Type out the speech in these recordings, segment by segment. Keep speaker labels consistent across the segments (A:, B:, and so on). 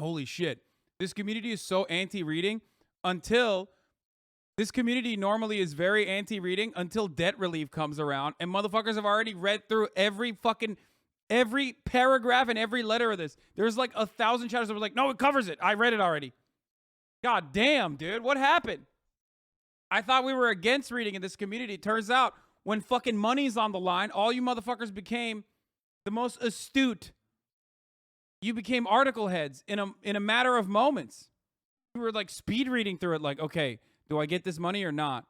A: holy shit. This community is so anti-reading until this community normally is very anti-reading until debt relief comes around, and motherfuckers have already read through every paragraph and every letter of this. There's like 1,000 chatters that were like, no, it covers it. I read it already. God damn, dude. What happened? I thought we were against reading in this community. Turns out when fucking money's on the line, all you motherfuckers became the most astute. You became article heads in a matter of moments. You were like speed reading through it like, okay, do I get this money or not?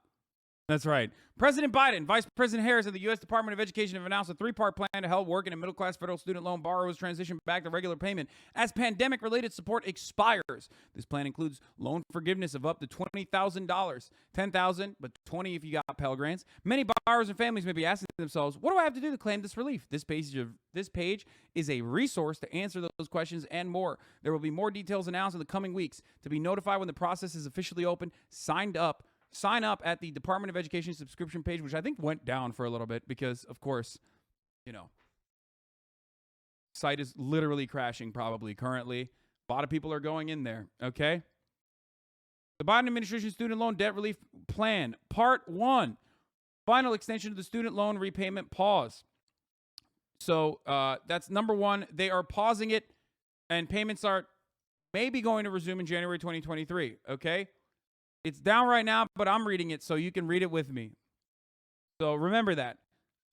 A: That's right. President Biden, Vice President Harris, and the U.S. Department of Education have announced a 3-part plan to help working and middle-class federal student loan borrowers transition back to regular payment as pandemic-related support expires. This plan includes loan forgiveness of up to $20,000, $10,000, but $20,000 if you got Pell Grants. Many borrowers and families may be asking themselves, what do I have to do to claim this relief? This page is a resource to answer those questions and more. There will be more details announced in the coming weeks. To be notified when the process is officially open, sign up at the Department of Education subscription page, which I think went down for a little bit because, of course, site is literally crashing probably currently. A lot of people are going in there, okay? The Biden administration student loan debt relief plan, part 1, final extension of the student loan repayment pause. So that's number 1. They are pausing it, and payments are maybe going to resume in January 2023, okay? It's down right now, but I'm reading it so you can read it with me. So remember that.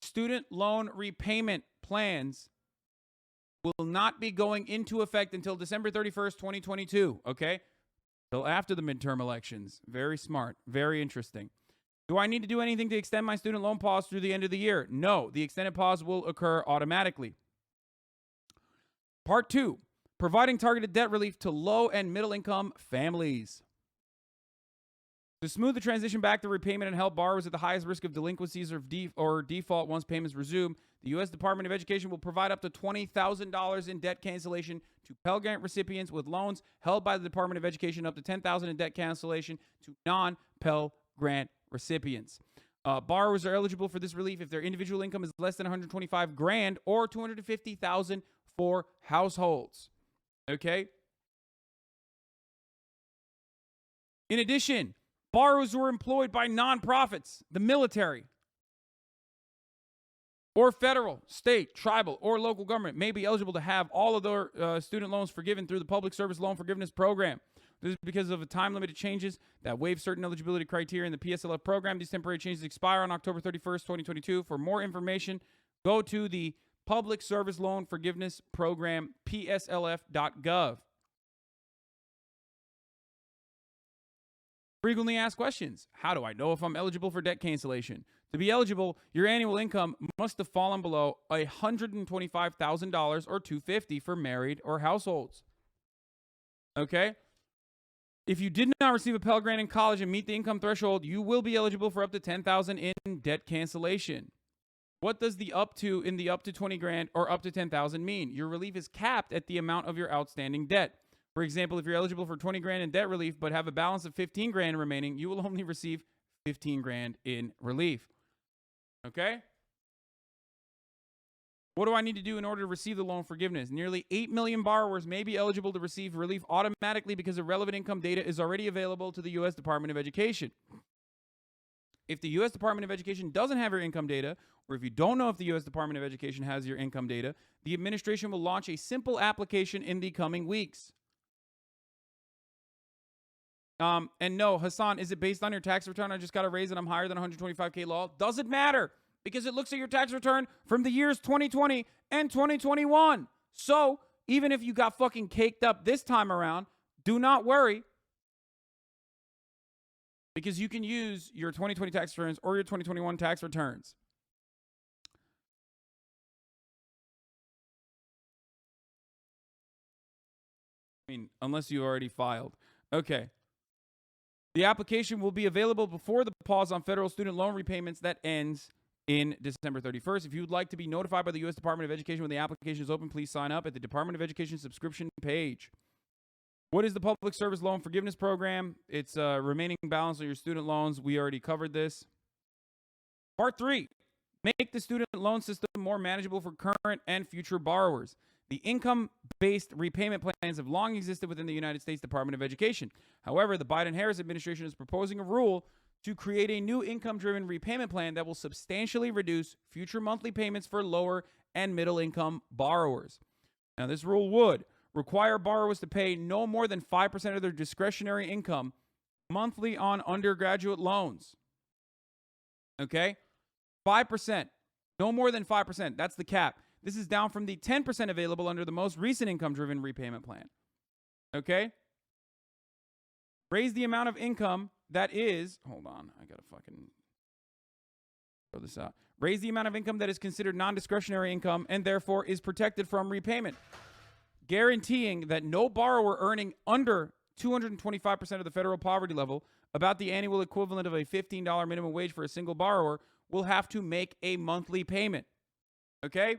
A: Student loan repayment plans will not be going into effect until December 31st, 2022, okay? Till after the midterm elections. Very smart. Very interesting. Do I need to do anything to extend my student loan pause through the end of the year? No. The extended pause will occur automatically. Part 2, providing targeted debt relief to low and middle income families. To smooth the transition back to repayment and help borrowers at the highest risk of delinquencies or default once payments resume, the U.S. Department of Education will provide up to $20,000 in debt cancellation to Pell Grant recipients with loans held by the Department of Education, up to $10,000 in debt cancellation to non-Pell Grant recipients. Borrowers are eligible for this relief if their individual income is less than $125,000 or $250,000 for households. Okay? In addition, borrowers who are employed by nonprofits, the military, or federal, state, tribal, or local government may be eligible to have all of their student loans forgiven through the Public Service Loan Forgiveness Program. This is because of the time-limited changes that waive certain eligibility criteria in the PSLF program. These temporary changes expire on October 31st, 2022. For more information, go to the Public Service Loan Forgiveness Program, pslf.gov. Frequently asked questions. How do I know if I'm eligible for debt cancellation? To be eligible, your annual income must have fallen below $125,000 or $250,000 for married or households. Okay? If you did not receive a Pell Grant in college and meet the income threshold, you will be eligible for up to $10,000 in debt cancellation. What does the up to in the up to $20,000 or up to $10,000 mean? Your relief is capped at the amount of your outstanding debt. For example, if you're eligible for $20,000 in debt relief but have a balance of $15,000 remaining, you will only receive $15,000 in relief. Okay? What do I need to do in order to receive the loan forgiveness? Nearly 8 million borrowers may be eligible to receive relief automatically because the relevant income data is already available to the U.S. Department of Education. If the U.S. Department of Education doesn't have your income data, or if you don't know if the U.S. Department of Education has your income data, the administration will launch a simple application in the coming weeks. And no, Hassan, is it based on your tax return? I just got a raise and I'm higher than 125K law. Doesn't matter because it looks at your tax return from the years 2020 and 2021. So even if you got fucking caked up this time around, do not worry because you can use your 2020 tax returns or your 2021 tax returns. I mean, unless you already filed. Okay. The application will be available before the pause on federal student loan repayments that ends in December 31st. If you would like to be notified by the U.S. Department of Education when the application is open, please sign up at the Department of Education subscription page. What is the Public Service Loan Forgiveness Program? It's remaining balance on your student loans. We already covered this. Part 3, make the student loan system more manageable for current and future borrowers. The income-based repayment plans have long existed within the United States Department of Education. However, the Biden-Harris administration is proposing a rule to create a new income-driven repayment plan that will substantially reduce future monthly payments for lower and middle-income borrowers. Now, this rule would require borrowers to pay no more than 5% of their discretionary income monthly on undergraduate loans. Okay? 5%. No more than 5%. That's the cap. This is down from the 10% available under the most recent income-driven repayment plan. Okay? Raise the amount of income that is... Hold on. I gotta fucking throw this out. Raise the amount of income that is considered non-discretionary income and therefore is protected from repayment. Guaranteeing that no borrower earning under 225% of the federal poverty level, about the annual equivalent of a $15 minimum wage for a single borrower, will have to make a monthly payment. Okay?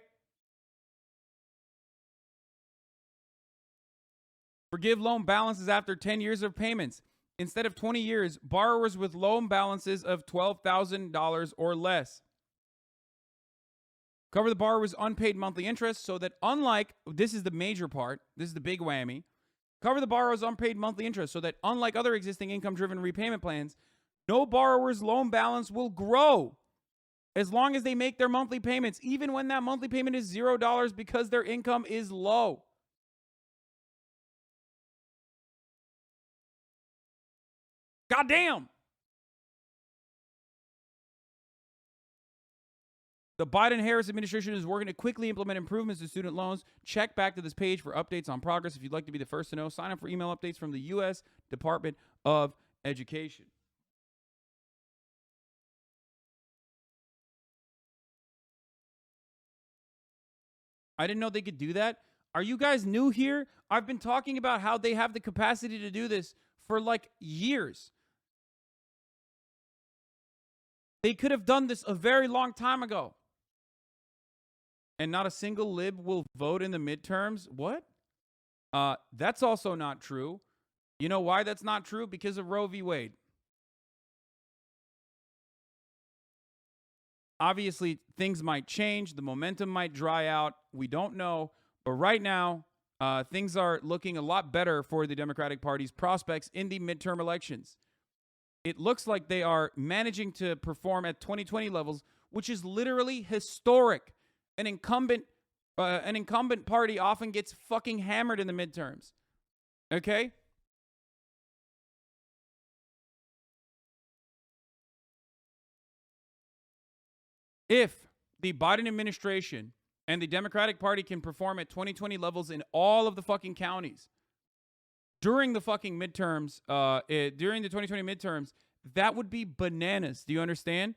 A: Forgive loan balances after 10 years of payments. Instead of 20 years, borrowers with loan balances of $12,000 or less. Cover the borrower's unpaid monthly interest so that this is the major part, this is the big whammy. Cover the borrower's unpaid monthly interest so that unlike other existing income-driven repayment plans, no borrower's loan balance will grow as long as they make their monthly payments, even when that monthly payment is $0 because their income is low. Goddamn. The Biden-Harris administration is working to quickly implement improvements to student loans. Check back to this page for updates on progress. If you'd like to be the first to know, sign up for email updates from the U.S. Department of Education. I didn't know they could do that. Are you guys new here? I've been talking about how they have the capacity to do this for like years. They could have done this a very long time ago. And not a single lib will vote in the midterms? What? That's also not true. You know why that's not true? Because of Roe v. Wade. Obviously, things might change. The momentum might dry out. We don't know. But right now, things are looking a lot better for the Democratic Party's prospects in the midterm elections. It looks like they are managing to perform at 2020 levels, which is literally historic. An incumbent party often gets fucking hammered in the midterms. Okay? If the Biden administration and the Democratic Party can perform at 2020 levels in all of the fucking counties during the fucking midterms, during the 2020 midterms, that would be bananas. Do you understand?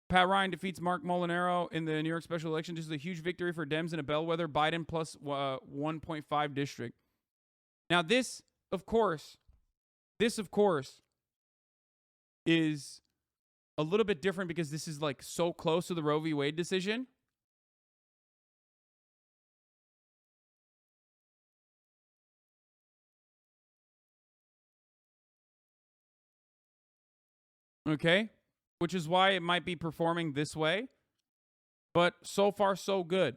A: Pat Ryan defeats Mark Molinaro in the New York special election. This is a huge victory for Dems in a bellwether Biden plus 1.5 district. Now, this, of course, is a little bit different because this is like so close to the Roe v. Wade decision. Okay? Which is why it might be performing this way. But so far, so good.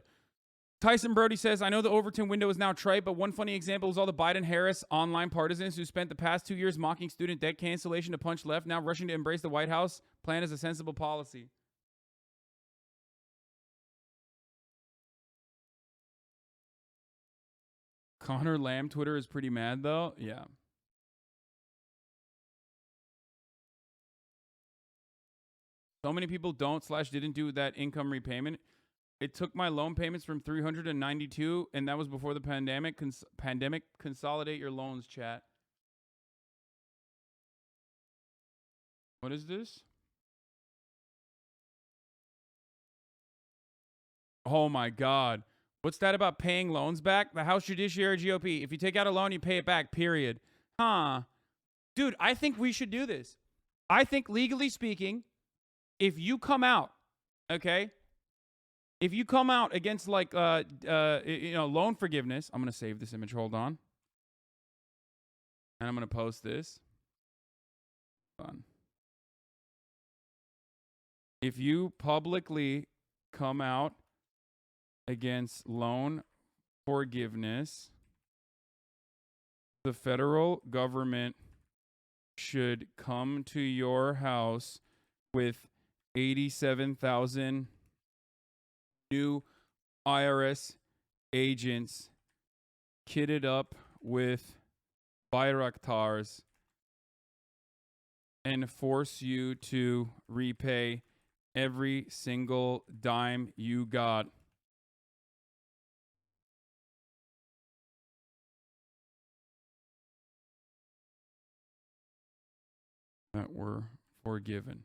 A: Tyson Brody says, I know the Overton window is now trite, but one funny example is all the Biden-Harris online partisans who spent the past 2 years mocking student debt cancellation to punch left, now rushing to embrace the White House plan as a sensible policy. Connor Lamb Twitter is pretty mad, though. Yeah. So many people didn't do that income repayment. It took my loan payments from 392, and that was before the pandemic. Pandemic, consolidate your loans, chat. What is this? Oh my God. What's that about paying loans back? The House Judiciary GOP. If you take out a loan, you pay it back, period. Huh. Dude, I think we should do this. I think legally speaking, if you come out, okay, if you come out against like loan forgiveness, I'm gonna save this image. Hold on, and I'm gonna post this. Hold on. If you publicly come out against loan forgiveness, the federal government should come to your house with 87,000 new IRS agents kitted up with Bayraktars and force you to repay every single dime you got. That were forgiven.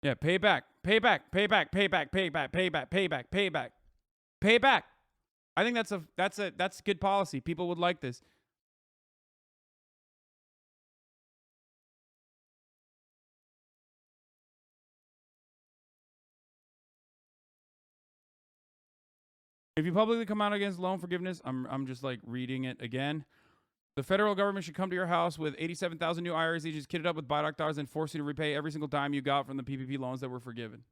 A: Yeah, payback, payback, payback, payback, payback, payback, payback, payback, payback. I think that's good policy. People would like this. If you publicly come out against loan forgiveness, I'm just like reading it again. The federal government should come to your house with 87,000 new IRS agents kitted up with Bayraktars and force you to repay every single dime you got from the PPP loans that were forgiven.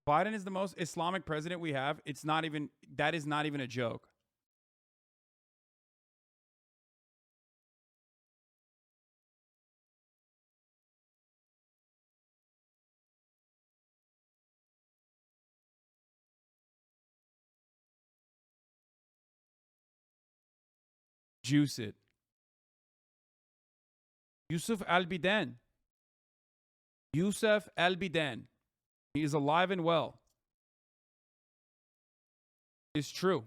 A: Biden is the most Islamic president we have. That is not even a joke. Juice it. Yusuf al-Bidan. Yusuf al-Bidan. He is alive and well. It's true.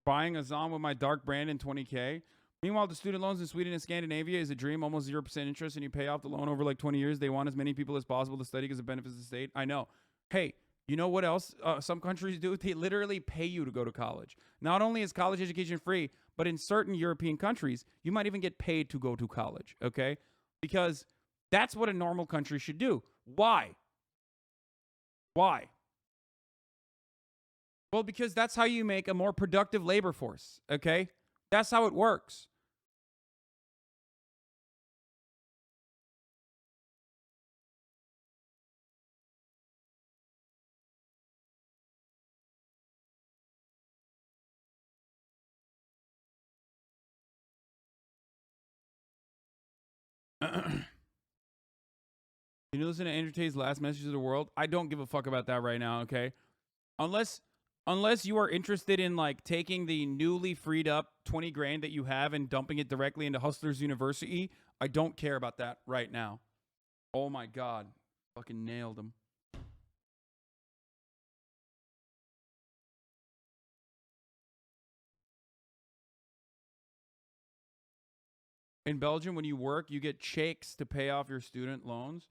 A: Buying a Zon with my dark brand in 20K. Meanwhile, the student loans in Sweden and Scandinavia is a dream, almost 0% interest, and you pay off the loan over like 20 years. They want as many people as possible to study because it benefits the state. I know. Hey, you know what else some countries do? They literally pay you to go to college. Not only is college education free, but in certain European countries, you might even get paid to go to college, okay? Because that's what a normal country should do. Why? Why? Well, because that's how you make a more productive labor force, okay? That's how it works. You listen to Andrew Tate's last message to the world? I don't give a fuck about that right now, okay? Unless you are interested in like taking the newly freed up 20 grand that you have and dumping it directly into Hustlers University, I don't care about that right now. Oh my God. Fucking nailed him. In Belgium, when you work, you get shakes to pay off your student loans.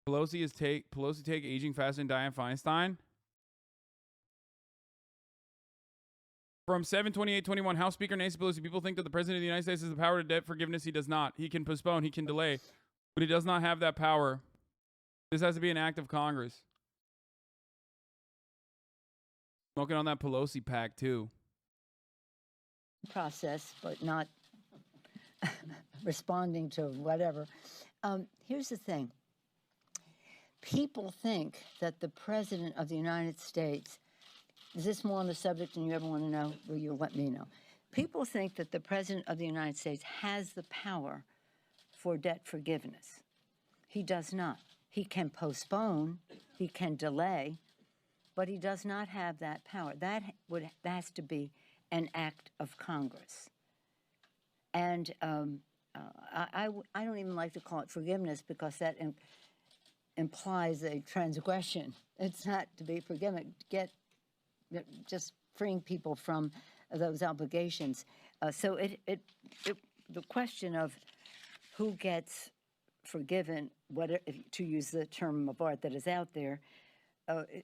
A: Pelosi take aging fast and Dianne Feinstein. From 7/28/21, House Speaker Nancy Pelosi, people think that the President of the United States has the power to debt forgiveness. He does not. He can postpone, he can delay, but he does not have that power. This has to be an act of Congress. Smoking on that Pelosi pack, too.
B: Process, but not responding to whatever. Here's the thing. People think that the President of the United States, is this more on the subject than you ever want to know? Well, you'll let me know. People think that the President of the United States has the power for debt forgiveness. He does not. He can postpone, he can delay, but he does not have that power. That has to be an act of Congress. And I don't even like to call it forgiveness because that implies a transgression. It's not to be forgiven. Just freeing people from those obligations. So the question of who gets forgiven, to use the term of art that is out there,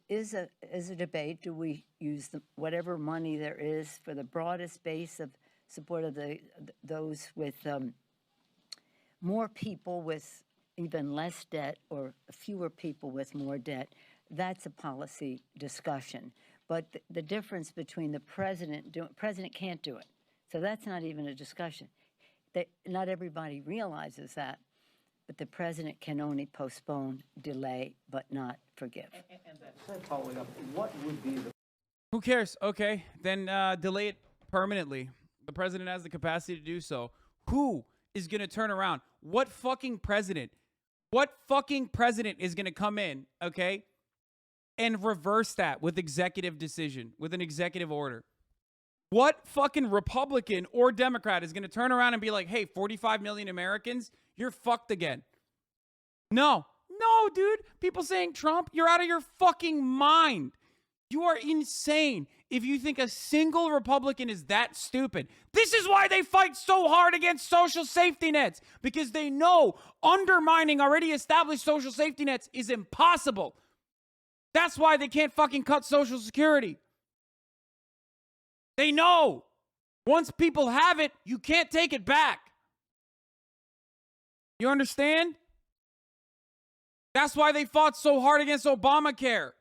B: is a debate. Do we use whatever money there is for the broadest base of support of those with more people with even less debt or fewer people with more debt? that's a policy discussion. But the difference between the president can't do it. So that's not even a discussion. Not everybody realizes that, but the president can only postpone, delay, but not forgive.
C: And that following up, what would be the...
A: Who cares? Okay, then delay it permanently. The president has the capacity to do so. Who is going to turn around? What fucking president? What fucking president is going to come in, okay, and reverse that with executive decision, with an executive order? What fucking Republican or Democrat is going to turn around and be like, hey, 45 million Americans, you're fucked again? No, dude. People saying, Trump, you're out of your fucking mind. You are insane if you think a single Republican is that stupid. This is why they fight so hard against social safety nets, because they know undermining already established social safety nets is impossible. That's why they can't fucking cut Social Security. They know once people have it, you can't take it back. You understand? That's why they fought so hard against Obamacare.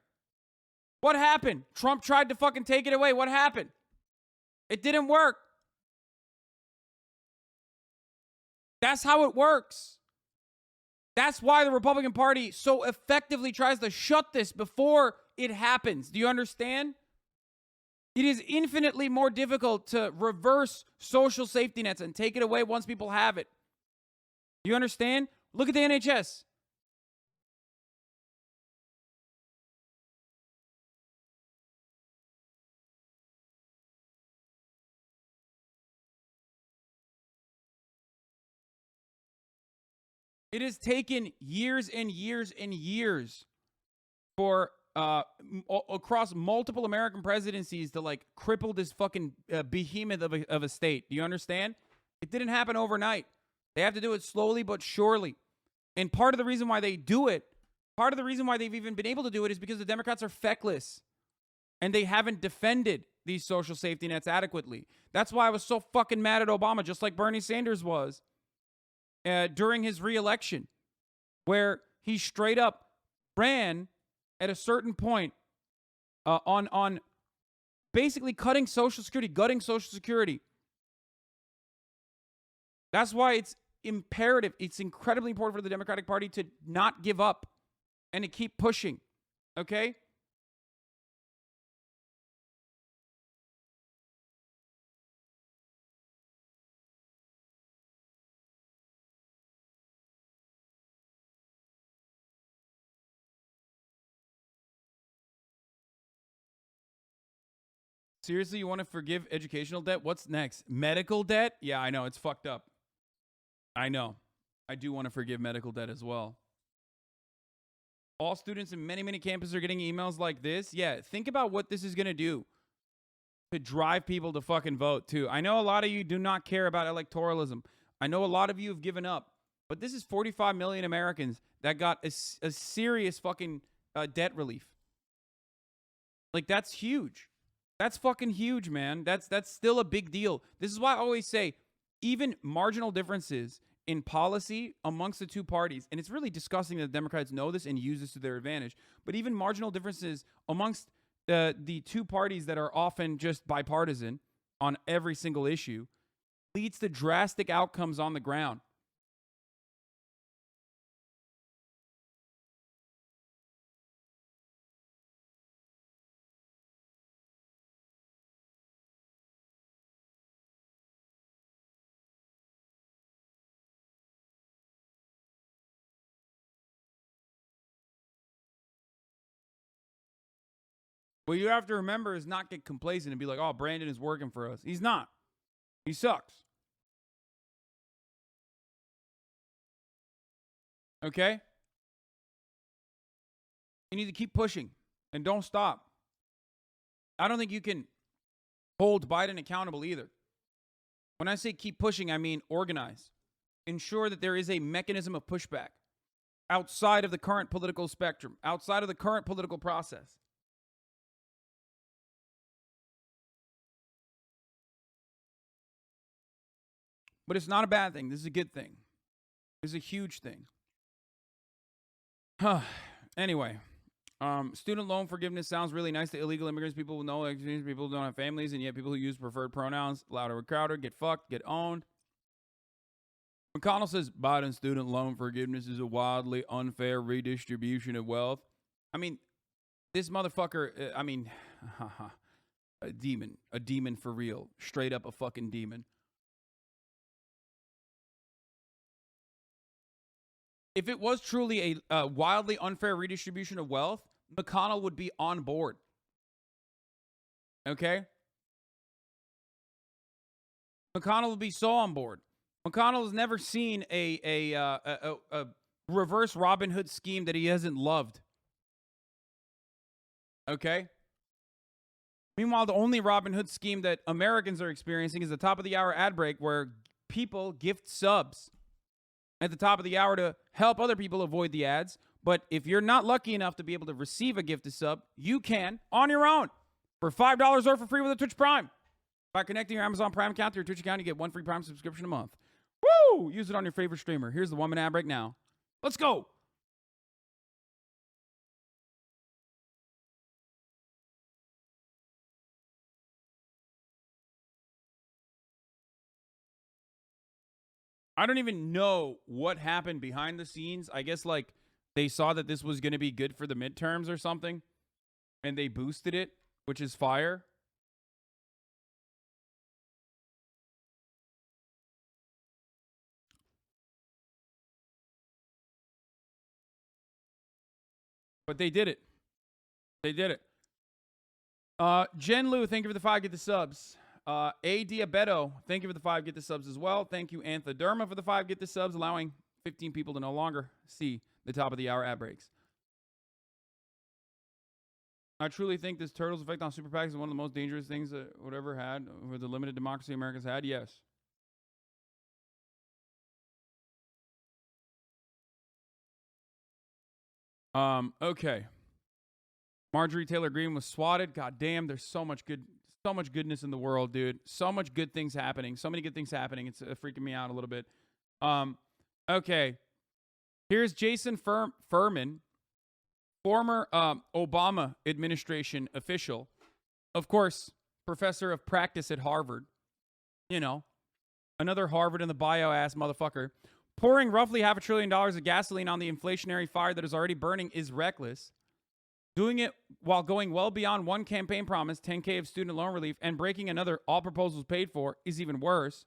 A: What happened? Trump tried to fucking take it away. What happened? It didn't work. That's how it works. That's why the Republican Party so effectively tries to shut this before it happens. Do you understand? It is infinitely more difficult to reverse social safety nets and take it away once people have it. Do you understand? Look at the NHS. It has taken years and years and years for across multiple American presidencies to like cripple this fucking behemoth of a state. Do you understand? It didn't happen overnight. They have to do it slowly but surely. And part of the reason why they do it, part of the reason why they've even been able to do it is because the Democrats are feckless and they haven't defended these social safety nets adequately. That's why I was so fucking mad at Obama, just like Bernie Sanders was. During his re-election, where he straight up ran at a certain point on basically cutting Social Security, gutting Social Security. That's why it's imperative, it's incredibly important for the Democratic Party to not give up and to keep pushing, okay? Seriously, you want to forgive educational debt? What's next? Medical debt? Yeah, I know. It's fucked up. I know. I do want to forgive medical debt as well. All students in many, many campuses are getting emails like this. Yeah, think about what this is going to do to drive people to fucking vote, too. I know a lot of you do not care about electoralism. I know a lot of you have given up. But this is 45 million Americans that got a serious fucking debt relief. Like, that's huge. That's fucking huge, man. That's still a big deal. This is why I always say, even marginal differences in policy amongst the two parties, and it's really disgusting that the Democrats know this and use this to their advantage, but even marginal differences amongst the two parties that are often just bipartisan on every single issue leads to drastic outcomes on the ground. What you have to remember is not get complacent and be like, oh, Brandon is working for us. He's not. He sucks. Okay? You need to keep pushing and don't stop. I don't think you can hold Biden accountable either. When I say keep pushing, I mean organize. Ensure that there is a mechanism of pushback outside of the current political spectrum, outside of the current political process. But it's not a bad thing. This is a good thing. This is a huge thing. Anyway, Student loan forgiveness sounds really nice to illegal immigrants. People with no experience, people who don't have families, and yet people who use preferred pronouns, louder or crowder, get fucked, get owned. McConnell says Biden's student loan forgiveness is a wildly unfair redistribution of wealth. I mean, this motherfucker, a demon for real. Straight up a fucking demon. If it was truly a wildly unfair redistribution of wealth, McConnell would be on board. Okay? McConnell would be so on board. McConnell has never seen a reverse Robin Hood scheme that he hasn't loved. Okay? Meanwhile, the only Robin Hood scheme that Americans are experiencing is the top of the hour ad break where people gift subs at the top of the hour to help other people avoid the ads. But if you're not lucky enough to be able to receive a gifted sub, you can on your own for $5 or for free with a Twitch Prime. By connecting your Amazon Prime account to your Twitch account, you get one free Prime subscription a month. Woo! Use it on your favorite streamer. Here's the 1 minute ad break now. Let's go. I don't even know what happened behind the scenes. I guess like they saw that this was going to be good for the midterms or something, and they boosted it, which is fire. But they did it. They did it. Jen Lu, thank you for the 5. Get the subs. A. Diabeto, thank you for the 5. Get the subs as well. Thank you, Anthoderma, for the 5. Get the subs, allowing 15 people to no longer see the top of the hour ad breaks. I truly think this turtle's effect on super PACs is one of the most dangerous things that would ever had with the limited democracy America's had. Yes. Okay. Marjorie Taylor Greene was swatted. God damn, there's so much goodness in the world, dude. So much good things happening. So many good things happening. It's freaking me out a little bit. Okay. Here's Jason Furman, former Obama administration official. Of course, professor of practice at Harvard. You know, another Harvard in the bio ass motherfucker. Pouring roughly $500 billion of gasoline on the inflationary fire that is already burning is reckless. Doing it while going well beyond one campaign promise, $10K of student loan relief, and breaking another, all proposals paid for, is even worse.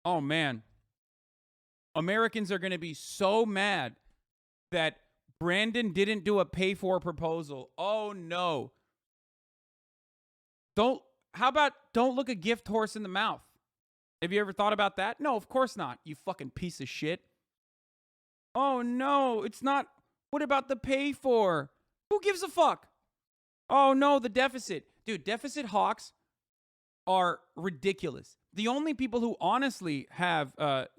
A: Oh, man. Americans are going to be so mad that Brandon didn't do a pay-for proposal. Oh, no. How about don't look a gift horse in the mouth? Have you ever thought about that? No, of course not, you fucking piece of shit. Oh, no, it's not. What about the pay-for? Who gives a fuck? Oh, no, the deficit. Dude, deficit hawks are ridiculous. The only people who honestly have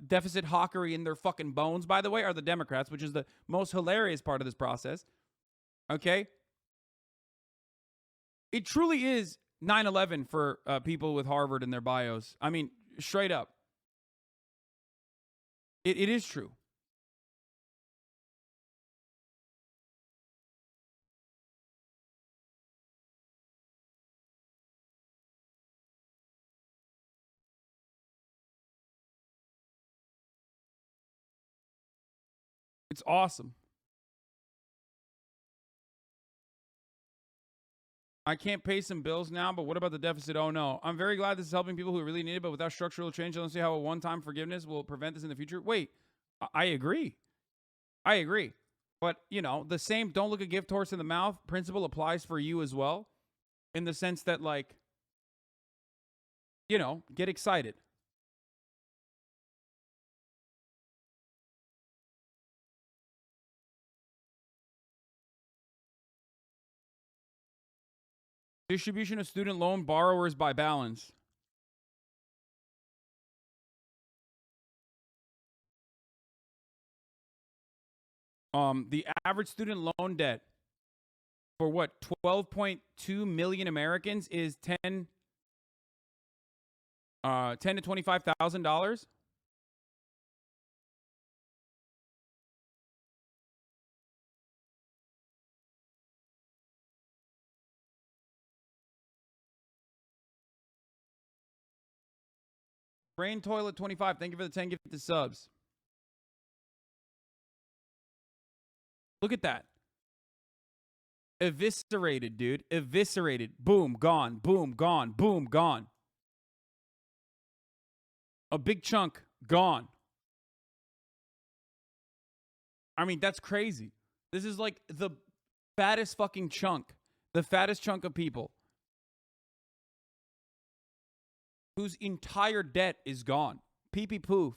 A: deficit hawkery in their fucking bones, by the way, are the Democrats, which is the most hilarious part of this process. Okay? It truly is 9/11 for people with Harvard in their bios. I mean, straight up. It is true. It's awesome. I can't pay some bills now, but what about the deficit? Oh, no. I'm very glad this is helping people who really need it, but without structural change, I don't see how a one-time forgiveness will prevent this in the future. Wait, I agree. I agree. But, you know, the same don't look a gift horse in the mouth principle applies for you as well, in the sense that, like, you know, get excited. Distribution of student loan borrowers by balance. The average student loan debt for what 12.2 million Americans is $10 to $25,000. Brain Toilet 25, thank you for the 10 gifted subs. Look at that. Eviscerated, dude. Eviscerated. Boom, gone. Boom, gone. Boom, gone. A big chunk, gone. I mean, that's crazy. This is like the fattest fucking chunk. The fattest chunk of people whose entire debt is gone. Pee-pee poof.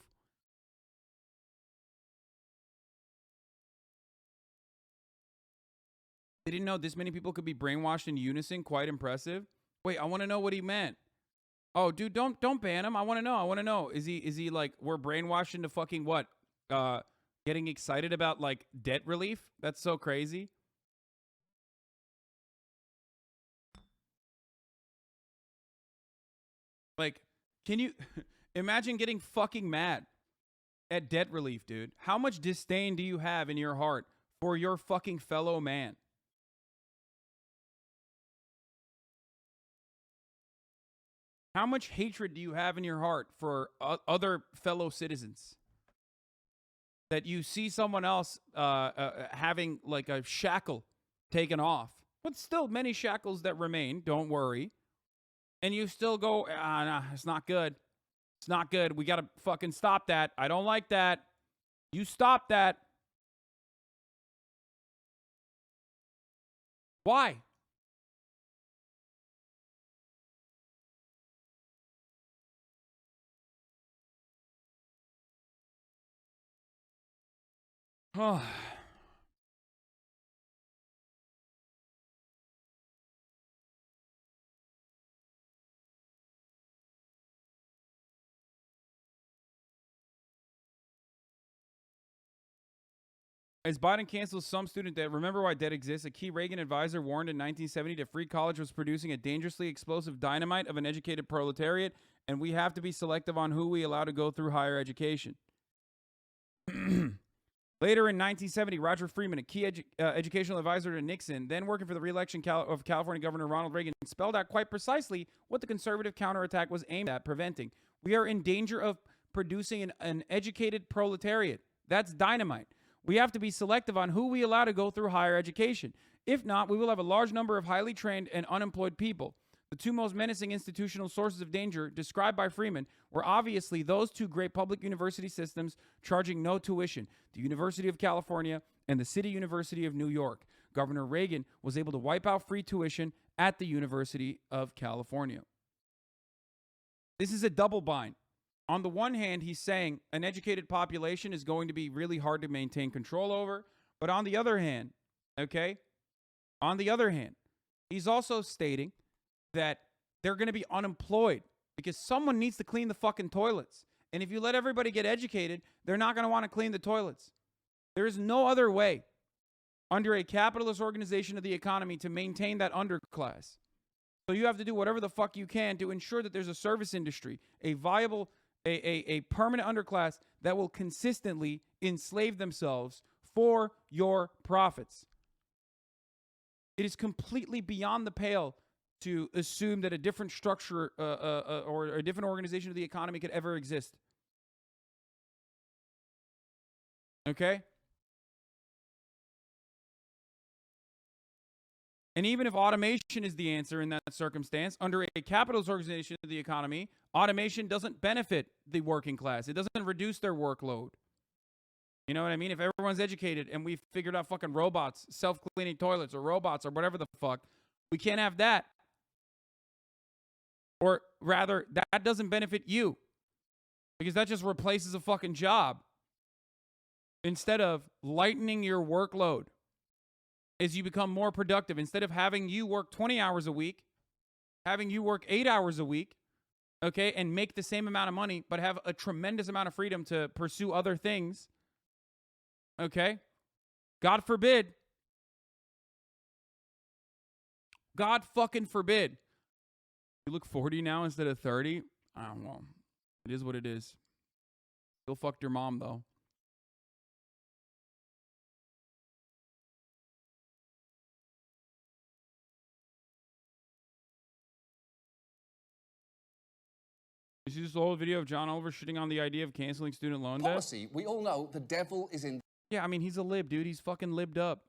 A: They didn't know this many people could be brainwashed in unison. Quite impressive. Wait, I want to know what he meant. Oh, dude, don't ban him. I want to know. I want to know. Is he like we're brainwashed into fucking what? Getting excited about like debt relief? That's so crazy. Like, can you imagine getting fucking mad at debt relief, dude? How much disdain do you have in your heart for your fucking fellow man? How much hatred do you have in your heart for other fellow citizens? That you see someone else having like a shackle taken off, but still many shackles that remain, don't worry. And you still go, nah, it's not good. It's not good. We got to fucking stop that. I don't like that. You stop that. Why? Oh. As Biden cancels some student debt, remember why debt exists. A key Reagan advisor warned in 1970 that free college was producing a dangerously explosive dynamite of an educated proletariat, and we have to be selective on who we allow to go through higher education. Later in 1970, Roger Freeman, a key educational advisor to Nixon, then working for the re-election of California Governor Ronald Reagan, spelled out quite precisely what the conservative counterattack was aimed at preventing. We are in danger of producing an educated proletariat. That's dynamite. We have to be selective on who we allow to go through higher education. If not, we will have a large number of highly trained and unemployed people. The two most menacing institutional sources of danger described by Freeman were obviously those two great public university systems charging no tuition, the University of California and the City University of New York. Governor Reagan was able to wipe out free tuition at the University of California. This is a double bind. On the one hand, he's saying an educated population is going to be really hard to maintain control over. But on the other hand, okay, he's also stating that they're going to be unemployed because someone needs to clean the fucking toilets. And if you let everybody get educated, they're not going to want to clean the toilets. There is no other way under a capitalist organization of the economy to maintain that underclass. So you have to do whatever the fuck you can to ensure that there's a service industry, a viable a permanent underclass that will consistently enslave themselves for your profits. It is completely beyond the pale to assume that a different structure or a different organization of the economy could ever exist. Okay? And even if automation is the answer in that circumstance, under a capitalist organization of the economy, automation doesn't benefit the working class. It doesn't reduce their workload. You know what I mean? If everyone's educated and we've figured out fucking robots, self-cleaning toilets or robots or whatever the fuck, we can't have that. Or rather, that doesn't benefit you because that just replaces a fucking job. Instead of lightening your workload as you become more productive, instead of having you work 20 hours a week, having you work 8 hours a week, okay, and make the same amount of money, but have a tremendous amount of freedom to pursue other things, okay? God forbid. God fucking forbid. You look 40 now instead of 30? I don't know. It is what it is. Still fucked your mom, though. You see this whole video of John Oliver shitting on the idea of canceling student loan debt?
D: Policy, we all know the devil is in.
A: Yeah, I mean, he's a lib, dude. He's fucking libbed up.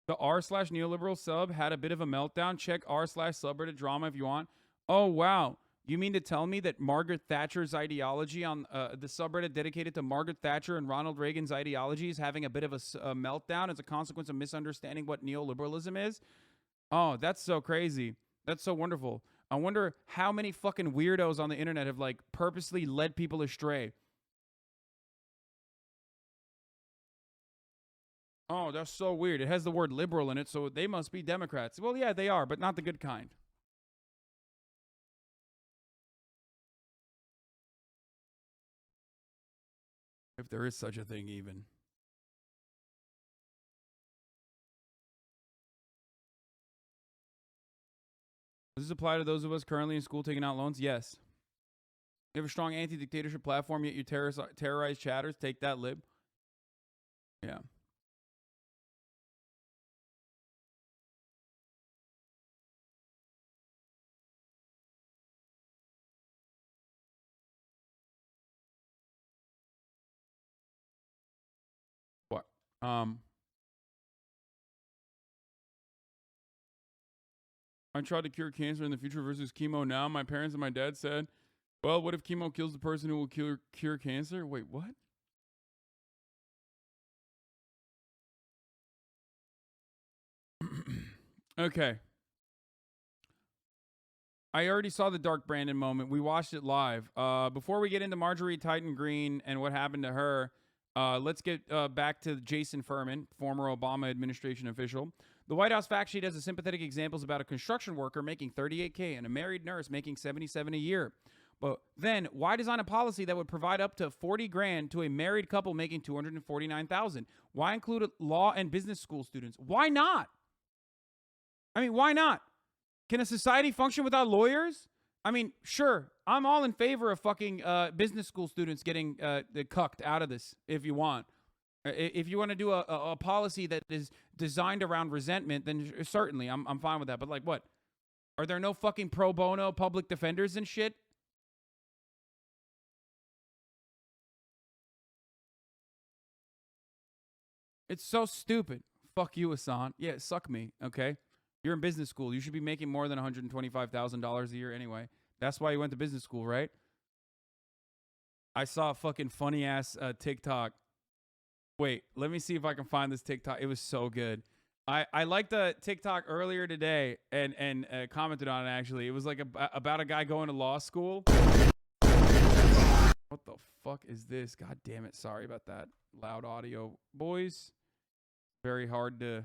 A: The r/neoliberal sub had a bit of a meltdown. Check r/subreddit drama if you want. Oh, wow. You mean to tell me that Margaret Thatcher's ideology on the subreddit dedicated to Margaret Thatcher and Ronald Reagan's ideology is having a bit of a meltdown as a consequence of misunderstanding what neoliberalism is? Oh, that's so crazy. That's so wonderful. I wonder how many fucking weirdos on the internet have like purposely led people astray. Oh, that's so weird. It has the word liberal in it, so they must be Democrats. Well, yeah, they are, but not the good kind. If there is such a thing, even. Does this apply to those of us currently in school taking out loans? Yes. You have a strong anti-dictatorship platform, yet you terrorize chatters. Take that, lib. Yeah. What? I tried to cure cancer in the future versus chemo now. My parents and my dad said, well, what if chemo kills the person who will cure cancer? Wait, what? Okay. I already saw the Dark Brandon moment. We watched it live. Before we get into Marjorie Titan Green and what happened to her, let's get back to Jason Furman, former Obama administration official. The White House fact sheet has a sympathetic examples about a construction worker making $38K and a married nurse making $77 a year. But then, why design a policy that would provide up to $40,000 to a married couple making $249,000? Why include law and business school students? Why not? I mean, why not? Can a society function without lawyers? I mean, sure, I'm all in favor of fucking business school students getting cucked out of this if you want. If you want to do a policy that is designed around resentment, then certainly I'm fine with that. But like what? Are there no fucking pro bono public defenders and shit? It's so stupid. Fuck you, Hasan. Yeah, suck me, okay? You're in business school. You should be making more than $125,000 a year anyway. That's why you went to business school, right? I saw a fucking funny-ass TikTok. Wait, let me see if I can find this TikTok. It was so good. I liked the TikTok earlier today and commented on it, actually. It was like about a guy going to law school. What the fuck is this? God damn it. Sorry about that. Loud audio. Boys, very hard to...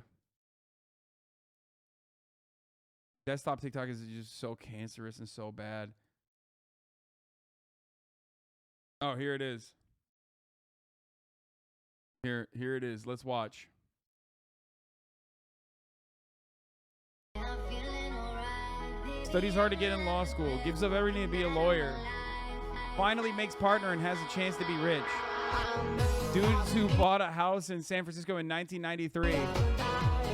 A: Desktop TikTok is just so cancerous and so bad. Oh, here it is. Here it is. Let's watch. Studies hard to get in law school. Gives up everything to be a lawyer. Finally makes partner and has a chance to be rich. Dudes who bought a house in San Francisco in 1993.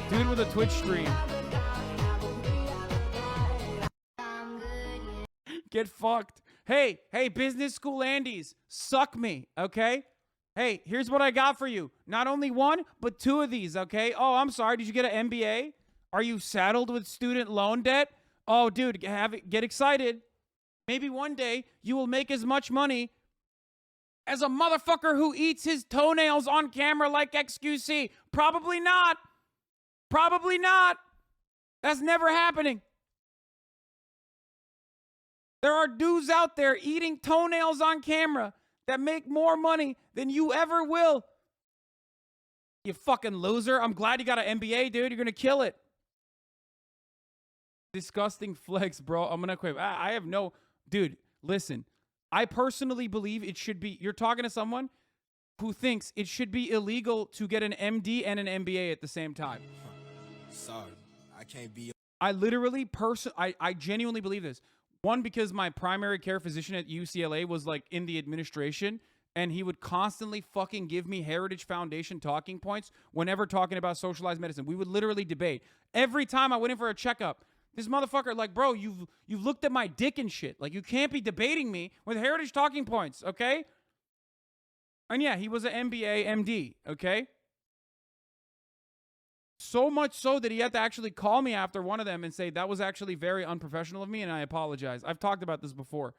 A: Dude with a Twitch stream. Get fucked. Hey, business school Andes, suck me, okay? Hey, here's what I got for you. Not only one, but two of these, okay? Oh, I'm sorry. Did you get an MBA? Are you saddled with student loan debt? Oh, dude, get excited. Maybe one day you will make as much money as a motherfucker who eats his toenails on camera like XQC. Probably not. Probably not. That's never happening. There are dudes out there eating toenails on camera that make more money than you ever will. You fucking loser. I'm glad you got an MBA, dude. You're going to kill it. Disgusting flex, bro. I'm going to quit. I have no... Dude, listen. I personally believe it should be... You're talking to someone who thinks it should be illegal to get an MD and an MBA at the same time.
E: Sorry, I can't be...
A: I literally... I genuinely believe this. One, because my primary care physician at UCLA was like in the administration and he would constantly fucking give me Heritage Foundation talking points whenever talking about socialized medicine. We would literally debate. Every time I went in for a checkup, this motherfucker, like, bro, you've looked at my dick and shit. Like, you can't be debating me with Heritage talking points, okay? And yeah, he was an MBA, MD, okay? So much so that he had to actually call me after one of them and say, that was actually very unprofessional of me, and I apologize. I've talked about this before.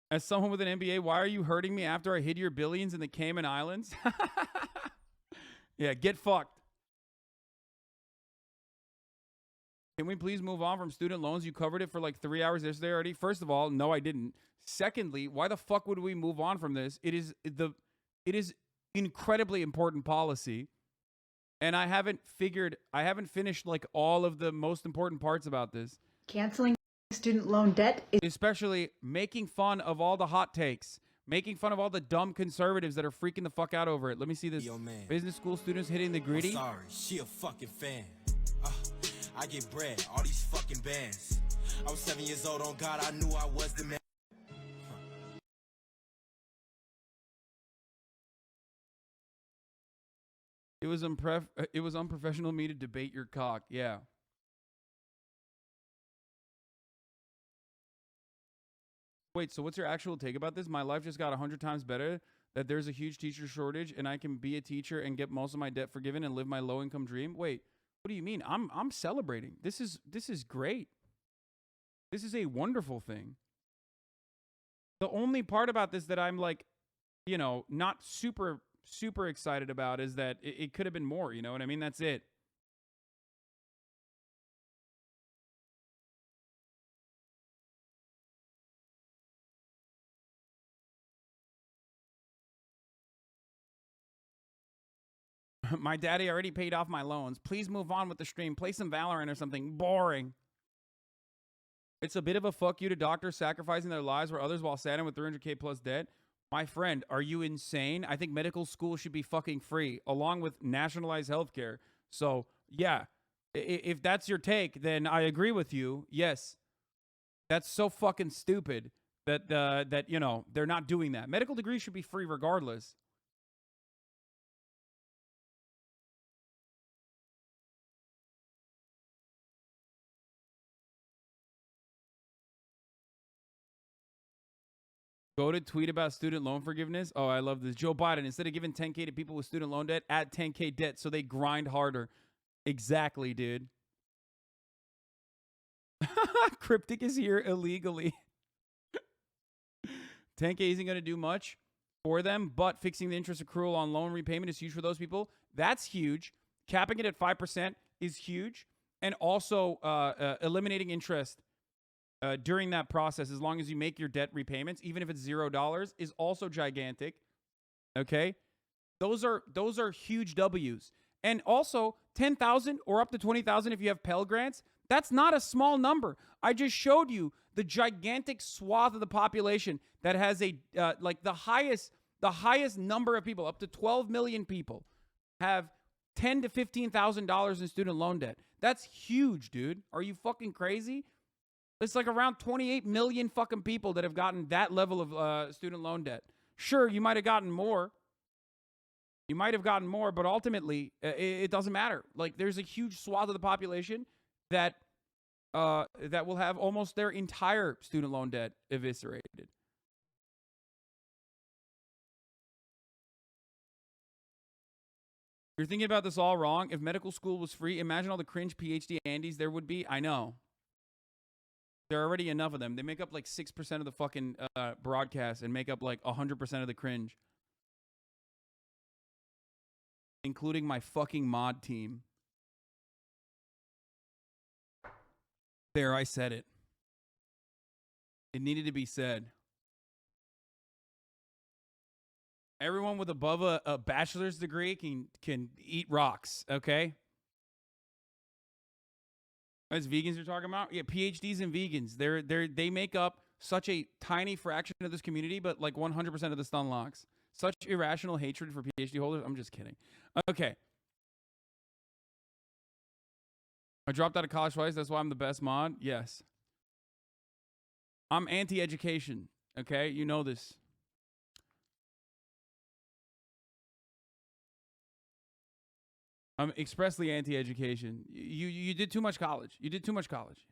A: As someone with an MBA, why are you hurting me after I hid your billions in the Cayman Islands? Yeah, get fucked. Can we please move on from student loans? You covered it for like 3 hours yesterday already. First of all, no, I didn't. Secondly, why the fuck would we move on from this? It is incredibly important policy. And I haven't finished like all of the most important parts about this.
F: Canceling student loan debt is
A: Especially making fun of all the hot takes. Making fun of all the dumb conservatives that are freaking the fuck out over it. Let me see this.
E: Yo, man.
A: Business school students hitting the
E: I'm
A: gritty.
E: sorry, she a fucking fan. I get bread, all these fucking bands. I was 7 years old, on God, I knew I was the man.
A: It was unprofessional of me to debate your cock. Yeah. Wait, so what's your actual take about this? My life just got 100 times better. That there's a huge teacher shortage, and I can be a teacher and get most of my debt forgiven and live my low income dream. Wait, what do you mean? I'm celebrating. This is great. This is a wonderful thing. The only part about this that I'm like, you know, not super excited about is that it could have been more. You know what I mean? That's it. My daddy already paid off my loans. Please move on with the stream. Play some Valorant or something. Boring. It's a bit of a fuck you to doctors sacrificing their lives for others while standing with 300K plus debt. My friend, are you insane? I think medical school should be fucking free, along with nationalized healthcare. So, yeah, if that's your take, then I agree with you. Yes, that's so fucking stupid that you know, they're not doing that. Medical degrees should be free regardless. Go to tweet about student loan forgiveness. Oh, I love this. Joe Biden, instead of giving 10K to people with student loan debt, add 10K debt so they grind harder. Exactly, dude. Cryptic is here illegally. 10K isn't going to do much for them, but fixing the interest accrual on loan repayment is huge for those people. That's huge. Capping it at 5% is huge. And also eliminating interest during that process, as long as you make your debt repayments, even if it's $0, is also gigantic. Okay, those are huge W's. And also 10,000 or up to 20,000 if you have Pell Grants. That's not a small number. I just showed you the gigantic swath of the population that has a like the highest number of people, up to 12 million people, have $10,000 to $15,000 in student loan debt. That's huge, dude. Are you fucking crazy? It's like around 28 million fucking people that have gotten that level of student loan debt. Sure, you might have gotten more. You might have gotten more, but ultimately, it doesn't matter. Like, there's a huge swath of the population that will have almost their entire student loan debt eviscerated. You're thinking about this all wrong. If medical school was free, imagine all the cringe PhD Andys there would be. I know. There are already enough of them. They make up like 6% of the fucking broadcast and make up like 100% of the cringe. Including my fucking mod team. There, I said it. It needed to be said. Everyone with above a bachelor's degree can eat rocks, okay? As vegans you're talking about? Yeah, PhDs and vegans. They make up such a tiny fraction of this community, but like 100% of the stun locks. Such irrational hatred for PhD holders. I'm just kidding. Okay. I dropped out of college twice. That's why I'm the best mod. Yes. I'm anti-education. Okay? You know this. I'm expressly anti-education. You did too much college. You did too much college.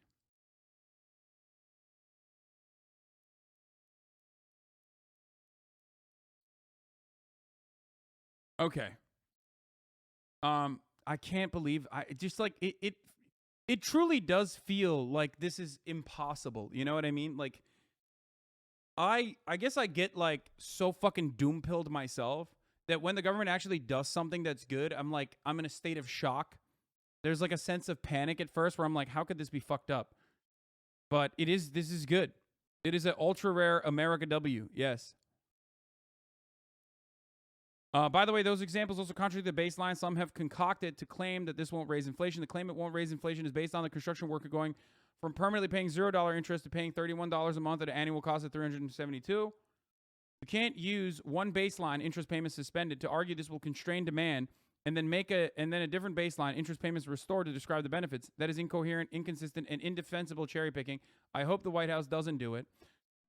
A: Okay. I can't believe I just like it truly does feel like this is impossible. You know what I mean? Like I guess I get like so fucking doom pilled myself that when the government actually does something that's good, I'm in a state of shock. There's like a sense of panic at first where I'm like, how could this be fucked up? But this is good. It is an ultra rare America W. Yes. By the way, those examples also contradict the baseline some have concocted to claim that this won't raise inflation. The claim it won't raise inflation is based on the construction worker going from permanently paying $0 interest to paying $31 a month at an annual cost of $372. You can't use one baseline interest payment suspended to argue this will constrain demand and then a different baseline interest payments restored to describe the benefits. That is incoherent, inconsistent, and indefensible cherry picking. I hope the White House doesn't do it.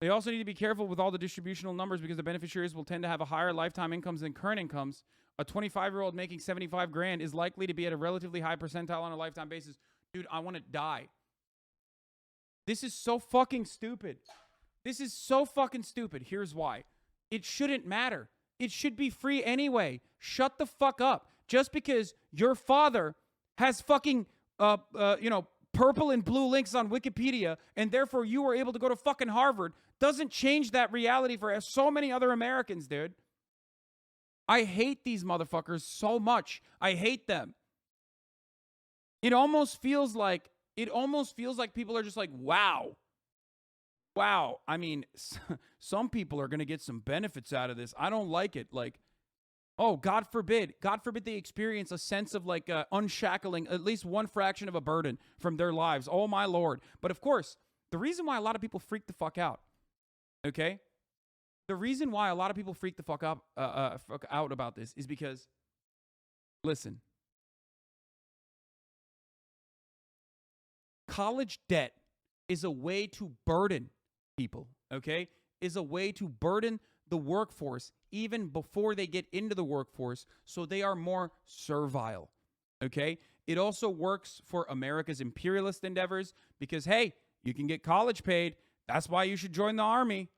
A: They also need to be careful with all the distributional numbers because the beneficiaries will tend to have a higher lifetime incomes than current incomes. A 25-year-old making 75 grand is likely to be at a relatively high percentile on a lifetime basis. Dude, I want to die. This is so fucking stupid. This is so fucking stupid. Here's why. It shouldn't matter. It should be free anyway. Shut the fuck up. Just because your father has fucking, purple and blue links on Wikipedia, and therefore you were able to go to fucking Harvard, doesn't change that reality for so many other Americans, dude. I hate these motherfuckers so much. I hate them. It almost feels like people are just like, wow. Wow. I mean, some people are going to get some benefits out of this. I don't like it. Like, oh, God forbid they experience a sense of like unshackling at least one fraction of a burden from their lives. Oh, my Lord. But of course, the reason why a lot of people freak the fuck out, okay? The reason why a lot of people freak the fuck out about this is because, listen, college debt is a way to burden people, okay? Is a way to burden the workforce even before they get into the workforce so they are more servile, okay? It also works for America's imperialist endeavors because, hey, you can get college paid. That's why you should join the army.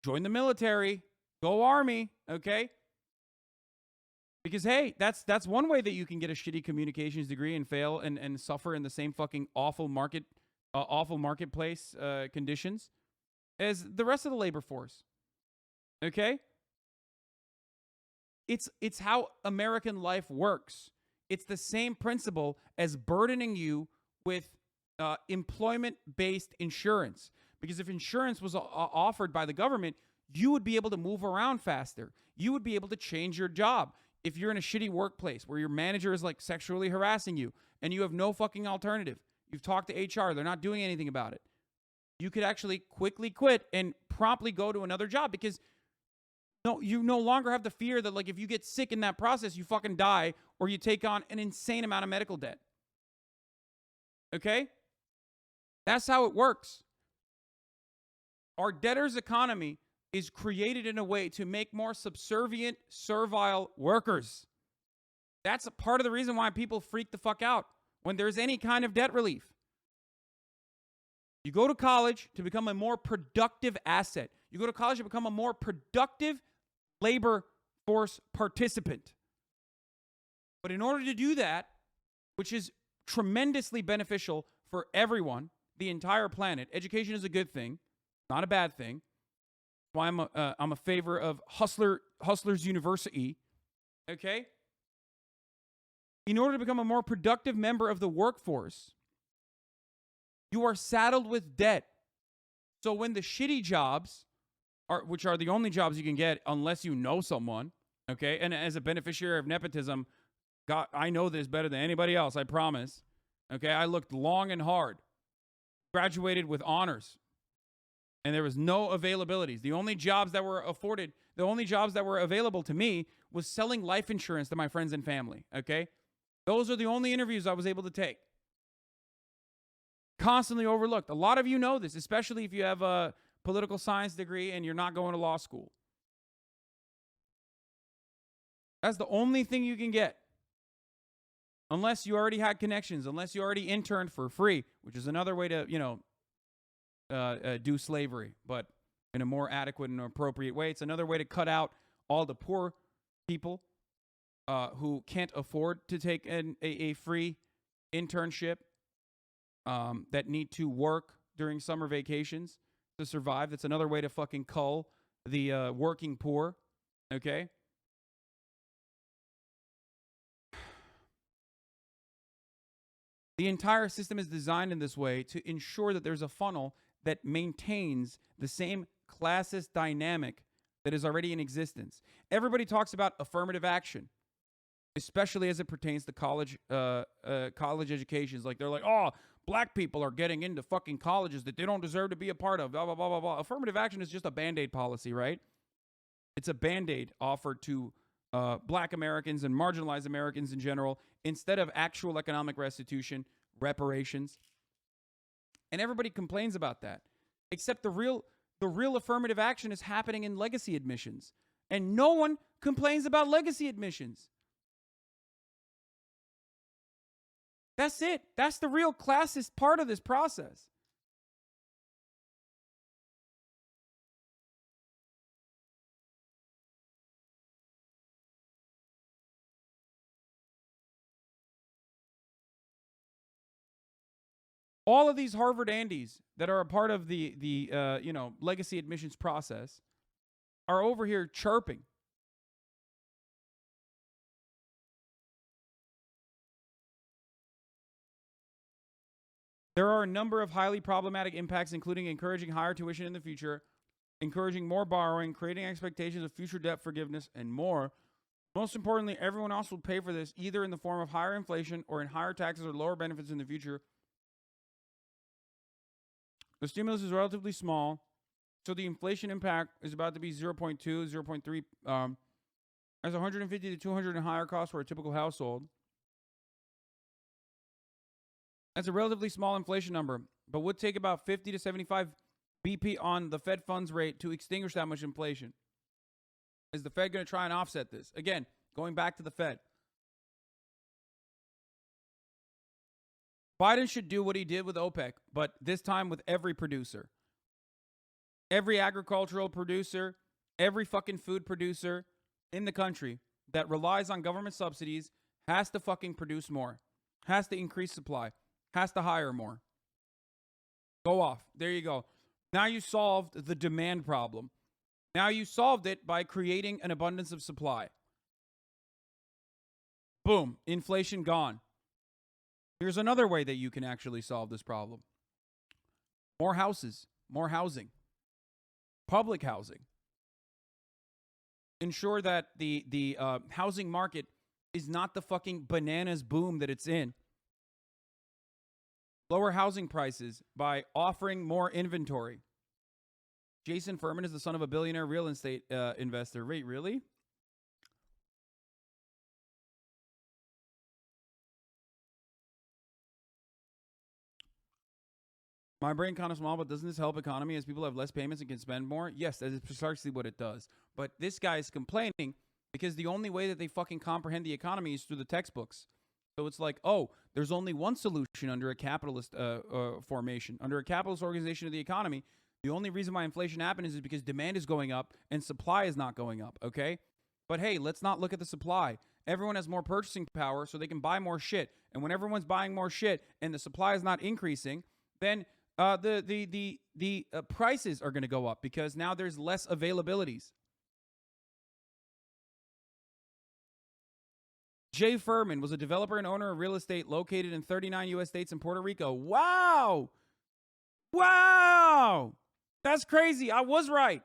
A: Join the military. Go army, okay? Because, hey, that's one way that you can get a shitty communications degree and fail and suffer in the same fucking awful marketplace conditions as the rest of the labor force. Okay? It's how American life works. It's the same principle as burdening you with employment-based insurance. Because if insurance was offered by the government, you would be able to move around faster. You would be able to change your job. If you're in a shitty workplace where your manager is like sexually harassing you and you have no fucking alternative, you've talked to HR, they're not doing anything about it, you could actually quickly quit and promptly go to another job because you no longer have the fear that like if you get sick in that process, you fucking die or you take on an insane amount of medical debt. Okay? That's how it works. Our debtor's economy is created in a way to make more subservient, servile workers. That's a part of the reason why people freak the fuck out when there's any kind of debt relief. You go to college to become a more productive asset. You go to college to become a more productive labor force participant. But in order to do that, which is tremendously beneficial for everyone, the entire planet, education is a good thing, not a bad thing. Why I'm a favor of Hustlers University, okay? In order to become a more productive member of the workforce, you are saddled with debt. So when the shitty jobs, which are the only jobs you can get unless you know someone, okay? And as a beneficiary of nepotism, God, I know this better than anybody else, I promise. Okay, I looked long and hard. Graduated with honors. And there was no availabilities. The only jobs that were available to me was selling life insurance to my friends and family, okay? Those are the only interviews I was able to take. Constantly overlooked. A lot of you know this, especially if you have a political science degree and you're not going to law school. That's the only thing you can get. Unless you already had connections, unless you already interned for free, which is another way to, do slavery, but in a more adequate and appropriate way. It's another way to cut out all the poor people who can't afford to take a free internship, that need to work during summer vacations to survive. That's another way to fucking cull the working poor, okay? The entire system is designed in this way to ensure that there's a funnel that maintains the same classist dynamic that is already in existence. Everybody talks about affirmative action, especially as it pertains to college educations. Like, they're like, oh, black people are getting into fucking colleges that they don't deserve to be a part of, blah, blah, blah, blah, blah. Affirmative action is just a Band-Aid policy, right? It's a Band-Aid offered to black Americans and marginalized Americans in general instead of actual economic restitution, reparations. And everybody complains about that. Except the real affirmative action is happening in legacy admissions. And no one complains about legacy admissions. That's it. That's the real classist part of this process. All of these Harvard Andes that are a part of the legacy admissions process are over here chirping. There are a number of highly problematic impacts, including encouraging higher tuition in the future, encouraging more borrowing, creating expectations of future debt forgiveness, and more. Most importantly, everyone else will pay for this either in the form of higher inflation or in higher taxes or lower benefits in the future. The stimulus is relatively small, so the inflation impact is about to be 0.2, 0.3, as 150 to 200 in higher costs for a typical household. That's a relatively small inflation number, but would take about 50 to 75 BP on the Fed funds rate to extinguish that much inflation. Is the Fed going to try and offset this? Again, going back to the Fed. Biden should do what he did with OPEC, but this time with every producer. Every agricultural producer, every fucking food producer in the country that relies on government subsidies has to fucking produce more, has to increase supply, has to hire more. Go off. There you go. Now you solved the demand problem. Now you solved it by creating an abundance of supply. Boom. Inflation gone. Here's another way that you can actually solve this problem. More houses, more housing, public housing. Ensure that the housing market is not the fucking bananas boom that it's in. Lower housing prices by offering more inventory. Jason Furman is the son of a billionaire real estate investor. Wait, really? My brain kind of small, but doesn't this help economy as people have less payments and can spend more? Yes, that is precisely what it does. But this guy is complaining because the only way that they fucking comprehend the economy is through the textbooks. So it's like, oh, there's only one solution under a capitalist formation. Under a capitalist organization of the economy, the only reason why inflation happens is because demand is going up and supply is not going up, okay? But hey, let's not look at the supply. Everyone has more purchasing power, so they can buy more shit. And when everyone's buying more shit and the supply is not increasing, then the prices are going to go up because now there's less availabilities. Jay Furman was a developer and owner of real estate located in 39 U.S. states and Puerto Rico. Wow! Wow! That's crazy. I was right.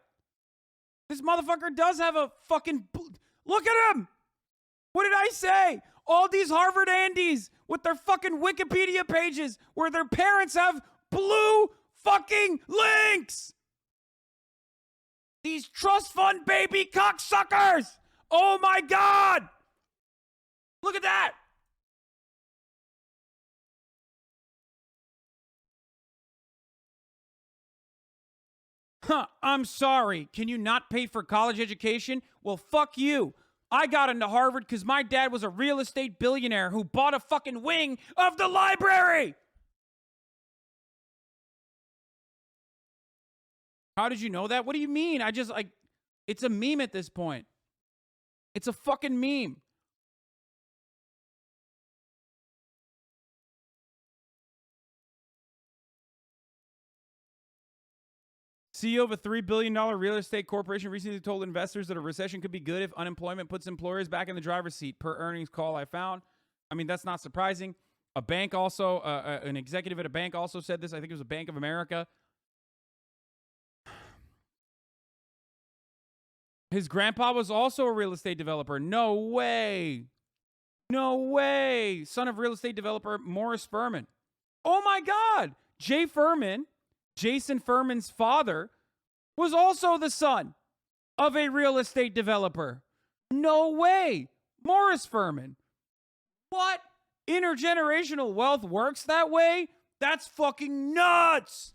A: This motherfucker does have a fucking... Look at him! What did I say? All these Harvard Andes with their fucking Wikipedia pages where their parents have blue fucking links! These trust fund baby cocksuckers! Oh my God! Look at that! Huh, I'm sorry. Can you not pay for college education? Well, fuck you. I got into Harvard because my dad was a real estate billionaire who bought a fucking wing of the library! How did you know that? What do you mean? It's a meme at this point. It's a fucking meme. CEO of a $3 billion real estate corporation recently told investors that a recession could be good if unemployment puts employers back in the driver's seat, per earnings call I found. I mean, that's not surprising. A bank also, an executive at a bank also said this. I think it was a Bank of America. His grandpa was also a real estate developer. No way. No way. Son of real estate developer Morris Furman. Oh my God. Jay Furman, Jason Furman's father, was also the son of a real estate developer. No way. Morris Furman. What? Intergenerational wealth works that way? That's fucking nuts.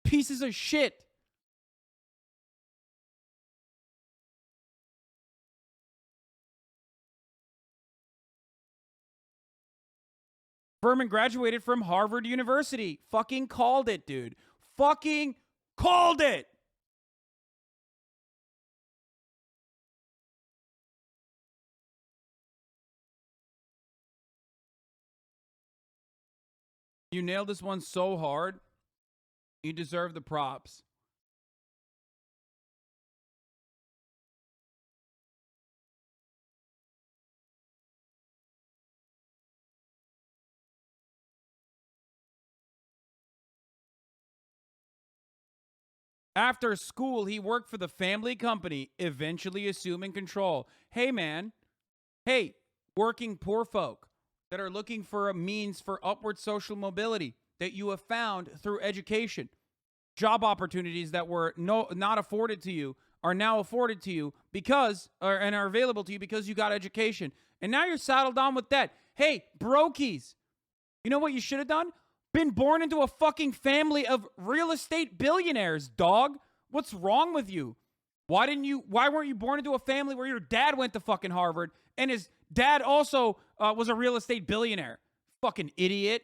A: Pieces of shit. Furman graduated from Harvard University. Fucking called it, dude. Fucking called it. You nailed this one so hard. You deserve the props. After school, he worked for the family company, eventually assuming control. Hey, man. Hey, working poor folk that are looking for a means for upward social mobility that you have found through education. Job opportunities that were not afforded to you are now afforded to you and are available to you because you got education. And now you're saddled on with that. Hey, brokies. You know what you should have done? Been born into a fucking family of real estate billionaires, dog. What's wrong with you? Why weren't you born into a family where your dad went to fucking Harvard and his dad also was a real estate billionaire? Fucking idiot.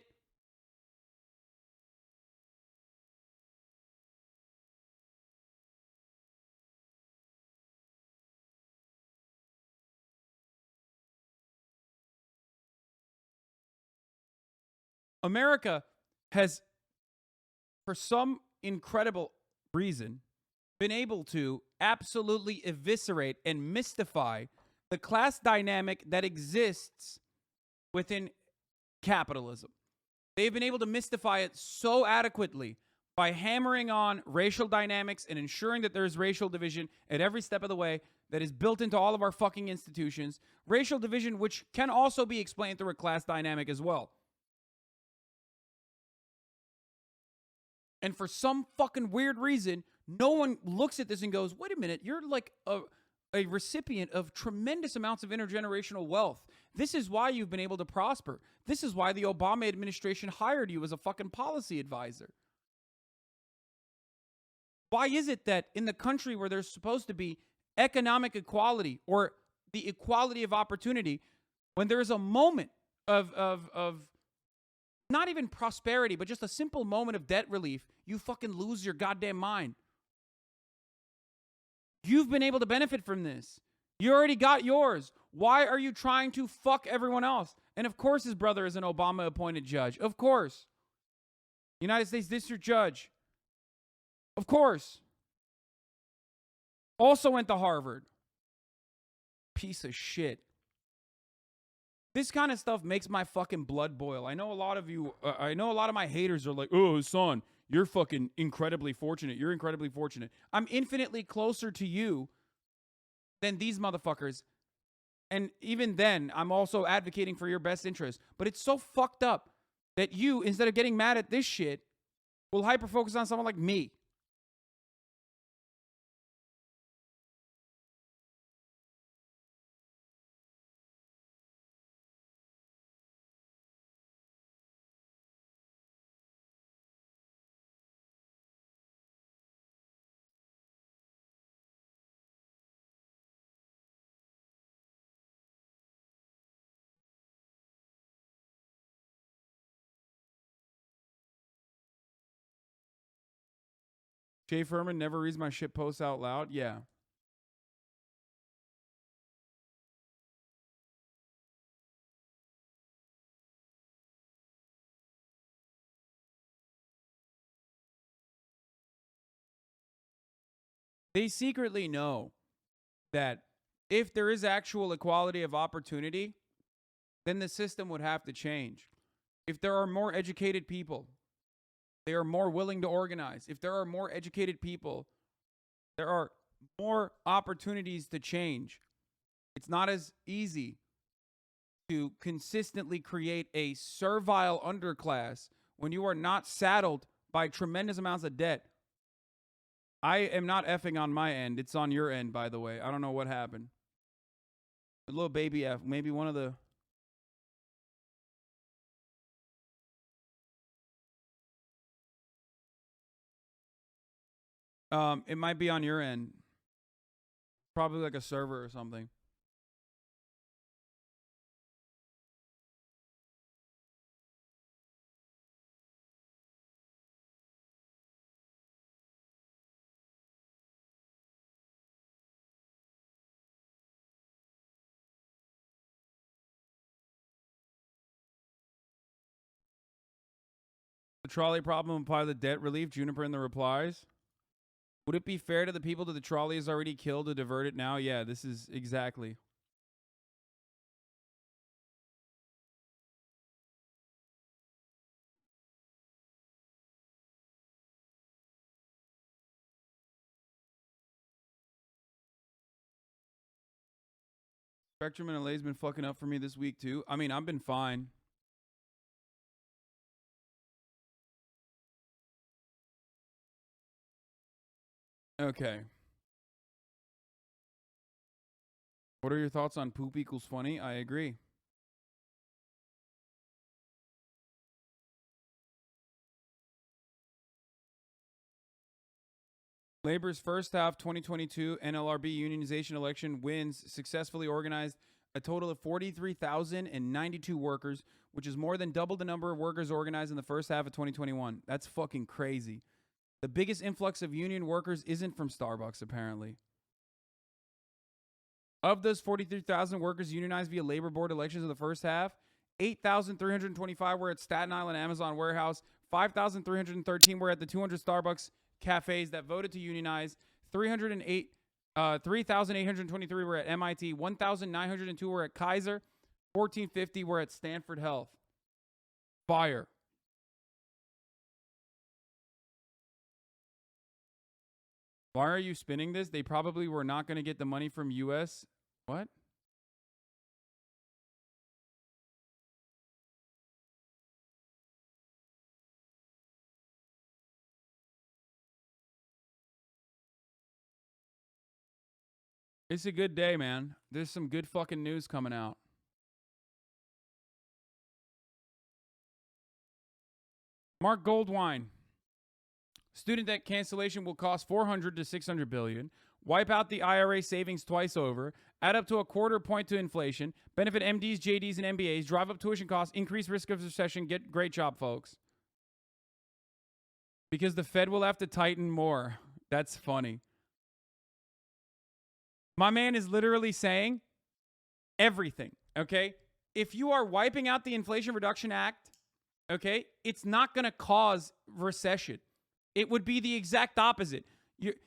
A: America has, for some incredible reason, been able to absolutely eviscerate and mystify the class dynamic that exists within capitalism. They've been able to mystify it so adequately by hammering on racial dynamics and ensuring that there's racial division at every step of the way that is built into all of our fucking institutions. Racial division, which can also be explained through a class dynamic as well. And for some fucking weird reason, no one looks at this and goes, wait a minute, you're like a recipient of tremendous amounts of intergenerational wealth. This is why you've been able to prosper. This is why the Obama administration hired you as a fucking policy advisor. Why is it that in the country where there's supposed to be economic equality or the equality of opportunity, when there is a moment of not even prosperity, but just a simple moment of debt relief, you fucking lose your goddamn mind? You've been able to benefit from this. You already got yours. Why are you trying to fuck everyone else? And of course his brother is an Obama-appointed judge. Of course. United States District Judge. Of course. Also went to Harvard. Piece of shit. This kind of stuff makes my fucking blood boil. I know a lot of you, I know a lot of my haters are like, oh, son, you're fucking incredibly fortunate. You're incredibly fortunate. I'm infinitely closer to you than these motherfuckers. And even then, I'm also advocating for your best interest. But it's so fucked up that you, instead of getting mad at this shit, will hyper-focus on someone like me. Jay Furman never reads my shit posts out loud. Yeah. They secretly know that if there is actual equality of opportunity, then the system would have to change. If there are more educated people, they are more willing to organize. If there are more educated people, there are more opportunities to change. It's not as easy to consistently create a servile underclass when you are not saddled by tremendous amounts of debt. I am not effing on my end. It's on your end, by the way. I don't know what happened. A little baby F. Maybe one of the... it might be on your end. Probably like a server or something. The trolley problem apply the debt relief. Juniper in the replies. Would it be fair to the people that the trolley is already killed to divert it now? Yeah, this is exactly. Spectrum and LA's been fucking up for me this week too. I mean, I've been fine. Okay. What are your thoughts on poop equals funny? I agree. Labor's first half 2022 NLRB unionization election wins successfully organized a total of 43,092 workers, which is more than double the number of workers organized in the first half of 2021. That's fucking crazy. The biggest influx of union workers isn't from Starbucks, apparently. Of those 43,000 workers unionized via labor board elections in the first half, 8,325 were at Staten Island Amazon warehouse, 5,313 were at the 200 Starbucks cafes that voted to unionize, 3,823 were at MIT, 1,902 were at Kaiser, 1,450 were at Stanford Health. Fire. Why are you spinning this? They probably were not going to get the money from U.S. What? It's a good day, man. There's some good fucking news coming out. Mark Goldwine. Student debt cancellation will cost $400 to $600 billion. Wipe out the IRA savings twice over. Add up to a quarter point to inflation. Benefit MDs, JDs, and MBAs. Drive up tuition costs. Increase risk of recession. Great job, folks. Because the Fed will have to tighten more. That's funny. My man is literally saying everything, okay? If you are wiping out the Inflation Reduction Act, okay, it's not going to cause recession. It would be the exact opposite.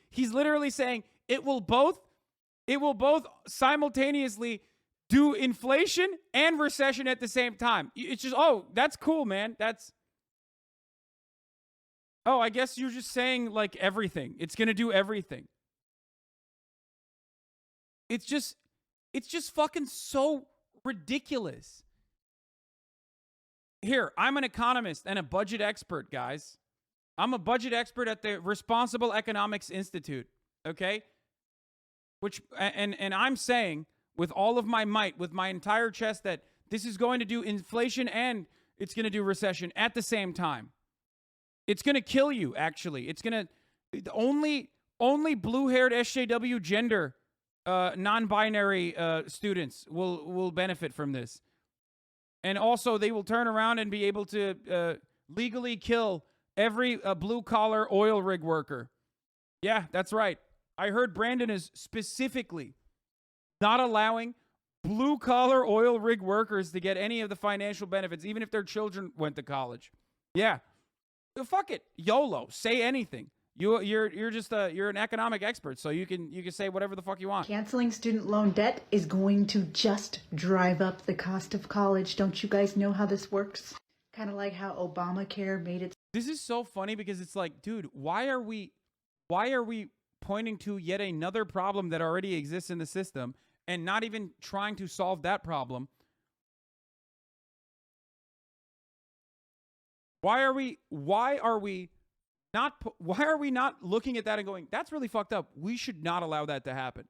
A: He's literally saying it will both simultaneously do inflation and recession at the same time. It's just, oh, that's cool, man. I guess you're just saying like everything. It's going to do everything. It's just fucking so ridiculous. Here, I'm an economist and a budget expert, guys. I'm a budget expert at the Responsible Economics Institute, okay? And I'm saying with all of my might, with my entire chest, that this is going to do inflation and it's going to do recession at the same time. It's going to kill you, actually. It's going to only blue-haired SJW gender non-binary students will benefit from this. And also they will turn around and be able to legally kill every blue-collar oil rig worker Yeah, that's right. I heard Brandon is specifically not allowing blue-collar oil rig workers to get any of the financial benefits, even if their children went to college. Yeah. Fuck it. YOLO. Say anything. You're just you're an economic expert, so you can say whatever the fuck you want.
F: Canceling student loan debt is going to just drive up the cost of college. Don't you guys know how this works? Kind of like how Obamacare made it.
A: This is so funny because it's like, dude, why are we pointing to yet another problem that already exists in the system and not even trying to solve that problem? Why are we not looking at that and going, that's really fucked up. We should not allow that to happen.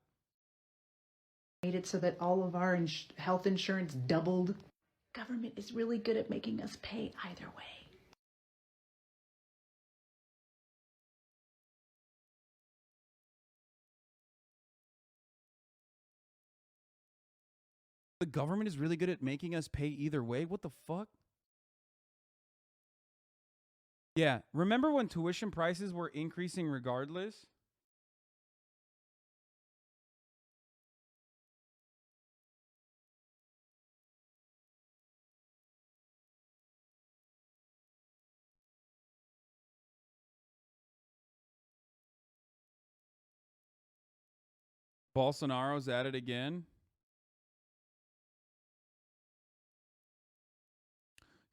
F: Made it so that all of our health insurance doubled. Government is really good at making us pay either way.
A: The government is really good at making us pay either way? What the fuck? Yeah, remember when tuition prices were increasing regardless? Bolsonaro's at it again.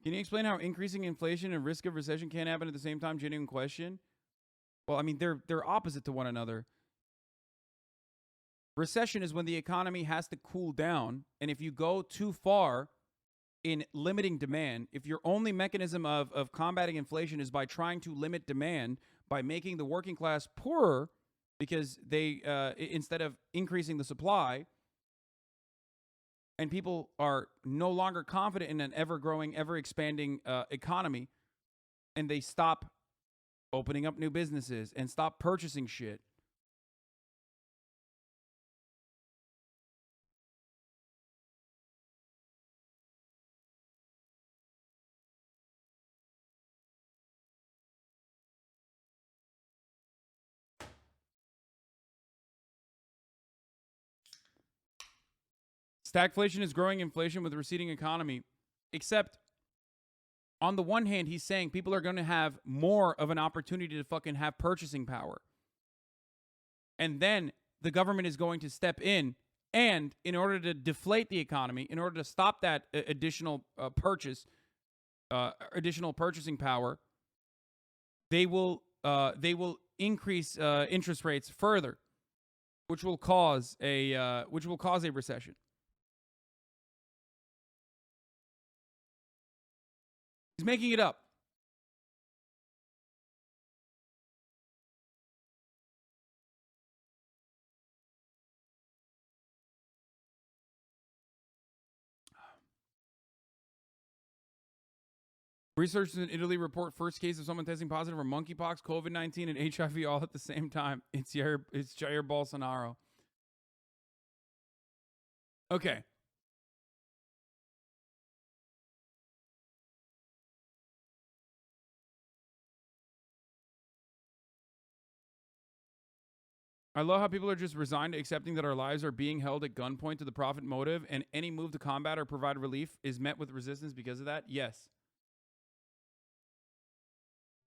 A: Can you explain how increasing inflation and risk of recession can't happen at the same time? Genuine question. Well, I mean, they're opposite to one another. Recession is when the economy has to cool down, and if you go too far in limiting demand, if your only mechanism of combating inflation is by trying to limit demand by making the working class poorer because they instead of increasing the supply, and people are no longer confident in an ever-growing, ever-expanding economy, and they stop opening up new businesses and stop purchasing shit. Stagflation is growing inflation with receding economy, except on the one hand, he's saying people are going to have more of an opportunity to fucking have purchasing power. And then the government is going to step in, and in order to deflate the economy, in order to stop that additional additional purchasing power, they will increase interest rates further, which will cause a recession. He's making it up. Researchers in Italy report first case of someone testing positive for monkeypox, COVID-19, and HIV all at the same time. It's Jair Bolsonaro. Okay. I love how people are just resigned to accepting that our lives are being held at gunpoint to the profit motive, and any move to combat or provide relief is met with resistance because of that. Yes.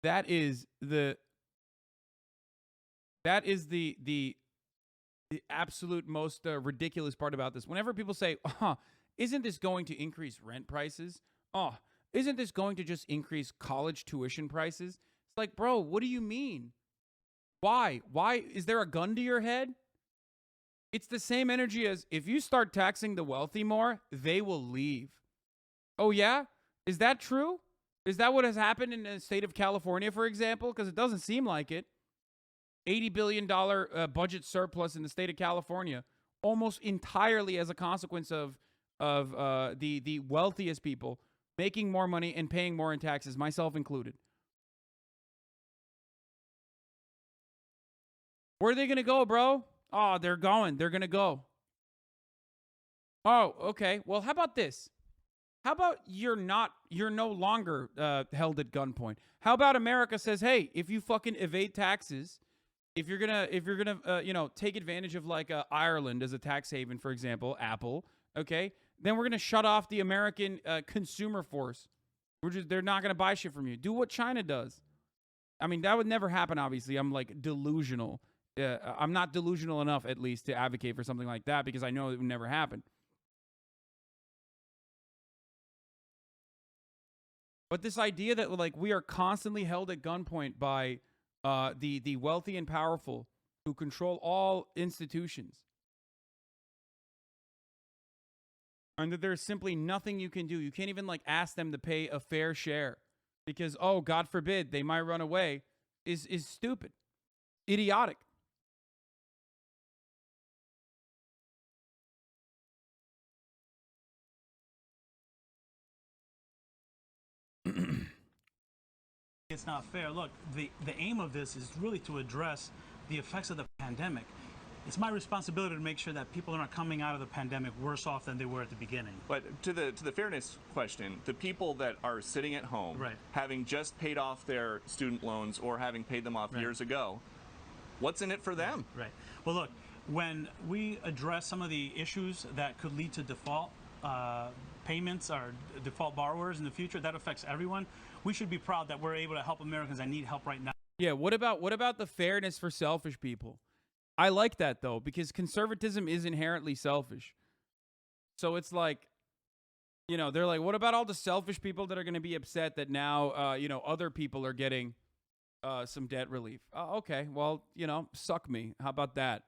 A: That is the absolute most ridiculous part about this. Whenever people say, isn't this going to increase rent prices? Oh, isn't this going to just increase college tuition prices? It's like, bro, what do you mean? Why? Why? Is there a gun to your head? It's the same energy as if you start taxing the wealthy more, they will leave. Oh, yeah? Is that true? Is that what has happened in the state of California, for example? Because it doesn't seem like it. $80 billion budget surplus in the state of California, almost entirely as a consequence of the wealthiest people making more money and paying more in taxes, myself included. Where are they going to go, bro? Oh, they're going. They're going to go. Oh, okay. Well, how about this? How about you're no longer held at gunpoint? How about America says, hey, if you fucking evade taxes if you're gonna you know, take advantage of like Ireland as a tax haven, for example, Apple, okay, then we're gonna shut off the American consumer force. They're not gonna buy shit from you. Do what China does. I mean, that would never happen. Obviously, I'm like delusional. I'm not delusional enough, at least, to advocate for something like that because I know it would never happen. But this idea that like we are constantly held at gunpoint by the wealthy and powerful who control all institutions, and that there's simply nothing you can do. You can't even like ask them to pay a fair share because, oh, God forbid, they might run away, is stupid, idiotic.
G: It's not fair. Look, the aim of this is really to address the effects of the pandemic. It's my responsibility to make sure that people are not coming out of the pandemic worse off than they were at the beginning.
H: But to the fairness question, the people that are sitting at home,
G: Right.
H: having just paid off their student loans or having paid them off
G: Right.
H: years ago, what's in it for them?
G: Right. Well, look, when we address some of the issues that could lead to default payments or default borrowers in the future, that affects everyone. We should be proud that we're able to help Americans that need help right now.
A: Yeah, what about the fairness for selfish people? I like that though, because conservatism is inherently selfish. So it's like, you know, they're like, what about all the selfish people that are going to be upset that now, you know, other people are getting some debt relief? Okay, well, you know, suck me. How about that?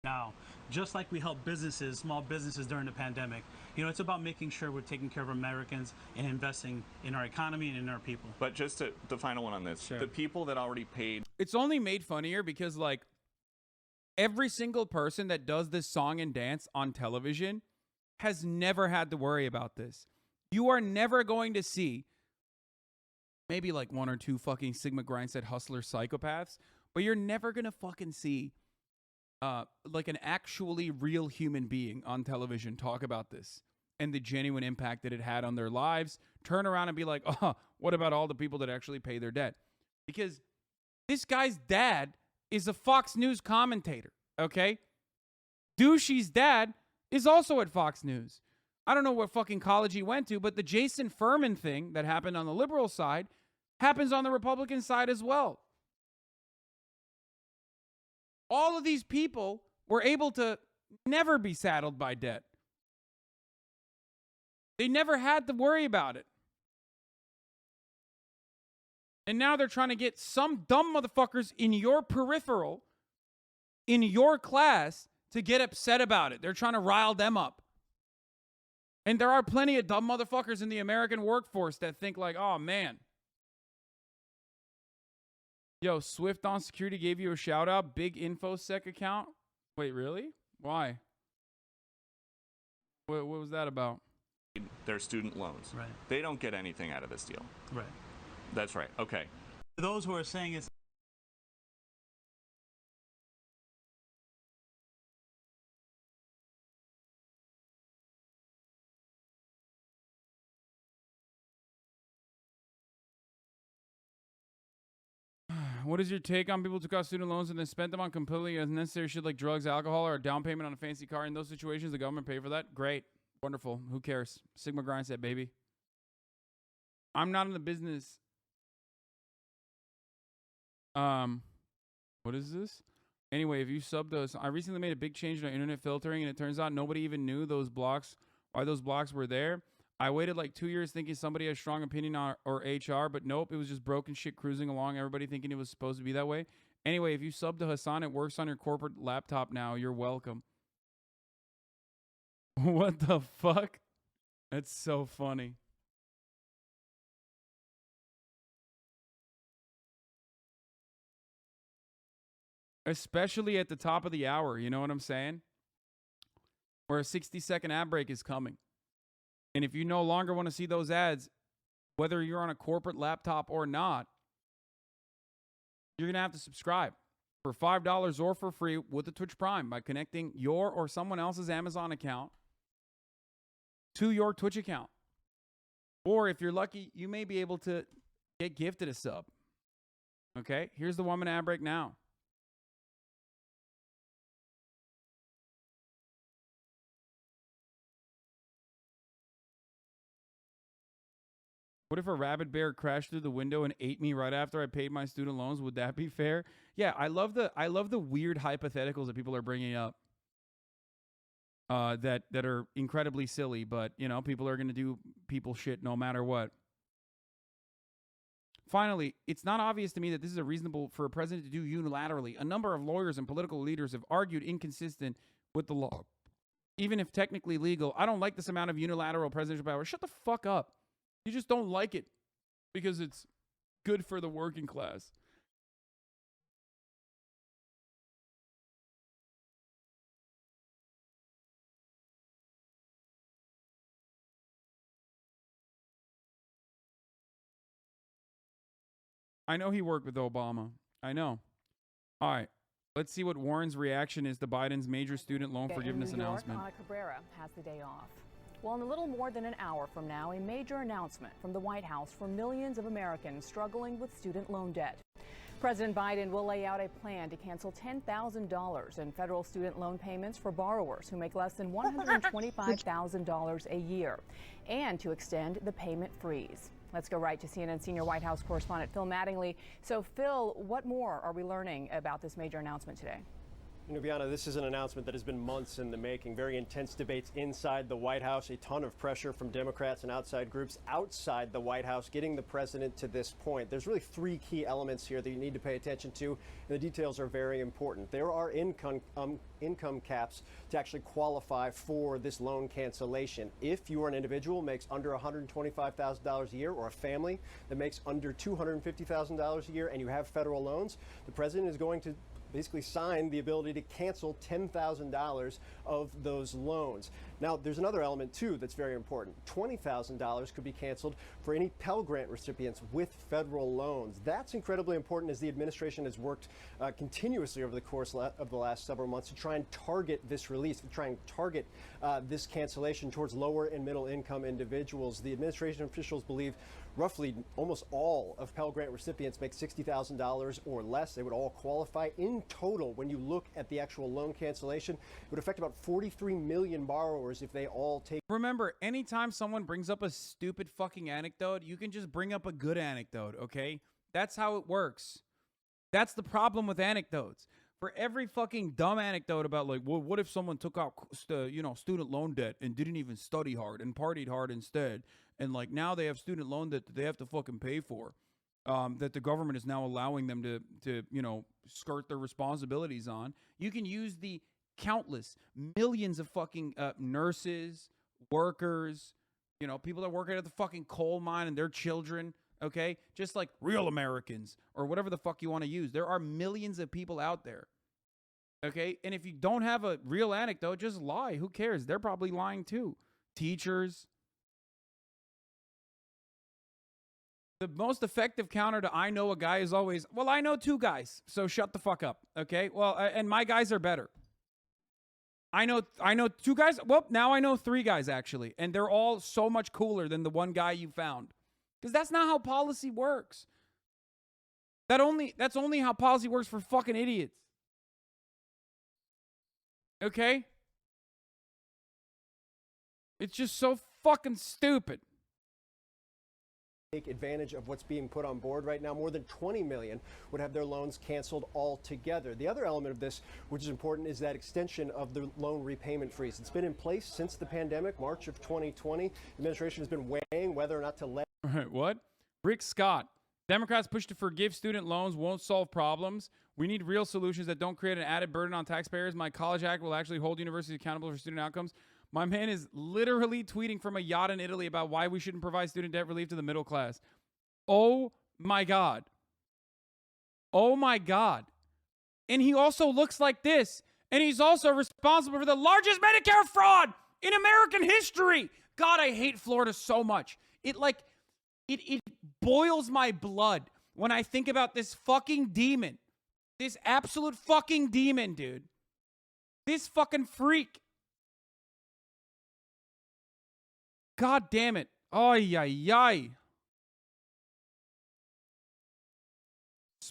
G: Now, just like we help businesses, small businesses during the pandemic, you know, it's about making sure we're taking care of Americans and investing in our economy and in our people.
H: But just the final one on this,
A: Sure.
H: the people that already paid.
A: It's only made funnier because like every single person that does this song and dance on television has never had to worry about this. You are never going to see maybe like one or two fucking Sigma Grindset hustler psychopaths, but you're never going to fucking see like an actually real human being on television talk about this and the genuine impact that it had on their lives, turn around and be like, oh, what about all the people that actually pay their debt? Because this guy's dad is a Fox News commentator, okay? Douchey's dad is also at Fox News. I don't know what fucking college he went to, but the Jason Furman thing that happened on the liberal side happens on the Republican side as well. All of these people were able to never be saddled by debt. They never had to worry about it. And now they're trying to get some dumb motherfuckers in your peripheral, in your class, to get upset about it. They're trying to rile them up. And there are plenty of dumb motherfuckers in the American workforce that think like, oh, man. Yo, Swift on Security gave you a shout out. Big InfoSec account. Wait, really? Why? What was that about?
H: Their student loans.
G: Right.
H: They don't get anything out of this deal.
G: Right.
H: That's right. Okay.
G: For those who are saying it's
A: What is your take on people who took out student loans and then spent them on completely unnecessary shit like drugs, alcohol, or a down payment on a fancy car? In those situations, the government pay for that? Great. Wonderful. Who cares? Sigma Grindset, baby. I'm not in the business. What is this? Anyway, if you subbed us, I recently made a big change in our internet filtering, and it turns out nobody even knew why those blocks were there. I waited like 2 years thinking somebody had a strong opinion on or HR, but nope, it was just broken shit cruising along, everybody thinking it was supposed to be that way. Anyway, if you sub to Hasan, it works on your corporate laptop now. You're welcome. What the fuck? That's so funny. Especially at the top of the hour, you know what I'm saying? Where a 60-second ad break is coming. And if you no longer want to see those ads, whether you're on a corporate laptop or not, you're going to have to subscribe for $5 or for free with the Twitch Prime by connecting your or someone else's Amazon account to your Twitch account. Or if you're lucky, you may be able to get gifted a sub. Okay, here's the 1 minute ad break now. What if a rabid bear crashed through the window and ate me right after I paid my student loans? Would that be fair? Yeah, I love the weird hypotheticals that people are bringing up. That are incredibly silly, but you know, people are going to do people shit no matter what. Finally, it's not obvious to me that this is reasonable for a president to do unilaterally. A number of lawyers and political leaders have argued inconsistent with the law, even if technically legal. I don't like this amount of unilateral presidential power. Shut the fuck up. You just don't like it because it's good for the working class. I know he worked with Obama. I know. All right. Let's see what Warren's reaction is to Biden's major student loan forgiveness announcement.
I: Ana Cabrera has the day off. Well, in a little more than an hour from now, a major announcement from the White House for millions of Americans struggling with student loan debt. President Biden will lay out a plan to cancel $10,000 in federal student loan payments for borrowers who make less than $125,000 a year, and to extend the payment freeze. Let's go right to CNN senior White House correspondent Phil Mattingly. So, Phil, what more are we learning about this major announcement today?
J: Nubiana, this is an announcement that has been months in the making. Very intense debates inside the White House, a ton of pressure from Democrats and outside groups outside the White House, getting the president to this point. There's really three key elements here that you need to pay attention to, and the details are very important. There are income caps to actually qualify for this loan cancellation. If you are an individual who makes under $125,000 a year, or a family that makes under $250,000 a year, and you have federal loans, the president is going to basically signed the ability to cancel $10,000 of those loans. Now, there's another element, too, that's very important. $20,000 could be canceled for any Pell Grant recipients with federal loans. That's incredibly important, as the administration has worked continuously over the course of the last several months to try and target this release, to try and target this cancellation towards lower and middle income individuals. The administration officials believe roughly almost all of Pell Grant recipients make $60,000 or less. They would all qualify. In total, when you look at the actual loan cancellation, it would affect about 43 million borrowers if they all take.
A: Remember, anytime someone brings up a stupid fucking anecdote, you can just bring up a good anecdote, okay? That's how it works. That's the problem with anecdotes. For every fucking dumb anecdote about, like, well, what if someone took out, student loan debt and didn't even study hard and partied hard instead, and like now they have student loan debt that they have to fucking pay for, that the government is now allowing them to skirt their responsibilities on. You can use the countless millions of fucking nurses, workers, people that work at the fucking coal mine and their children. Okay, just like real Americans or whatever the fuck you want to use. There are millions of people out there. Okay, and if you don't have a real anecdote, just lie. Who cares? They're probably lying too. Teachers. The most effective counter to I know a guy is always, well, I know two guys, so shut the fuck up. Okay, well, and my guys are better. I know two guys. Well, now I know three guys actually, and they're all so much cooler than the one guy you found. Because that's not how policy works. That's only how policy works for fucking idiots. Okay? It's just so fucking stupid.
J: Take advantage of what's being put on board right now. More than 20 million would have their loans canceled altogether. The other element of this, which is important, is that extension of the loan repayment freeze. It's been in place since the pandemic, March of 2020. The administration has been weighing whether or not to let.
A: What? Rick Scott. Democrats push to forgive student loans won't solve problems. We need real solutions that don't create an added burden on taxpayers. My College Act will actually hold universities accountable for student outcomes. My man is literally tweeting from a yacht in Italy about why we shouldn't provide student debt relief to the middle class. Oh my God. Oh my God. And he also looks like this. And he's also responsible for the largest Medicare fraud in American history. God, I hate Florida so much. It boils my blood when I think about this fucking demon. This absolute fucking demon, dude. This fucking freak. God damn it. Ay, ay, ay.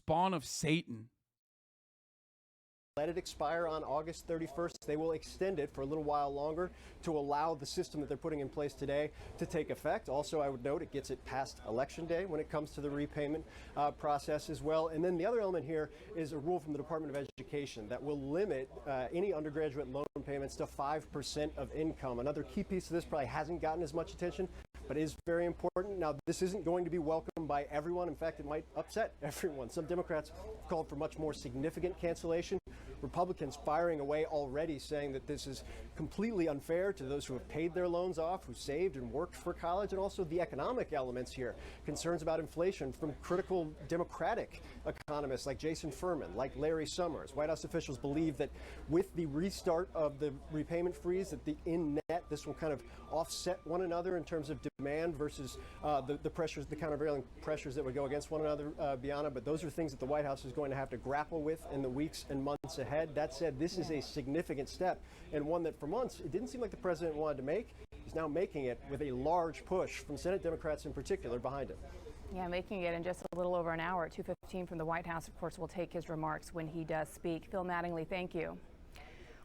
A: spawn of Satan.
J: Let it expire on August 31st. They will extend it for a little while longer to allow the system that they're putting in place today to take effect. Also, I would note it gets it past Election Day when it comes to the repayment process as well. And then the other element here is a rule from the Department of Education that will limit any undergraduate loan payments to 5% of income. Another key piece of this probably hasn't gotten as much attention, but is very important. Now, this isn't going to be welcomed by everyone. In fact, it might upset everyone. Some Democrats have called for much more significant cancellation. Republicans firing away already, saying that this is completely unfair to those who have paid their loans off, who saved and worked for college, and also the economic elements here. Concerns about inflation from critical Democratic economists like Jason Furman, like Larry Summers. White House officials believe that with the restart of the repayment freeze, that in net, this will kind of offset one another in terms of demand versus the pressures, the countervailing pressures that would go against one another, Bianna. But those are things that the White House is going to have to grapple with in the weeks and months ahead. That said, this is a significant step, and one that for months it didn't seem like the president wanted to make. He's now making it with a large push from Senate Democrats in particular behind it.
I: Yeah, making it in just a little over an hour at 2:15 from the White House. Of course, we'll take his remarks when he does speak. Phil Mattingly, thank you.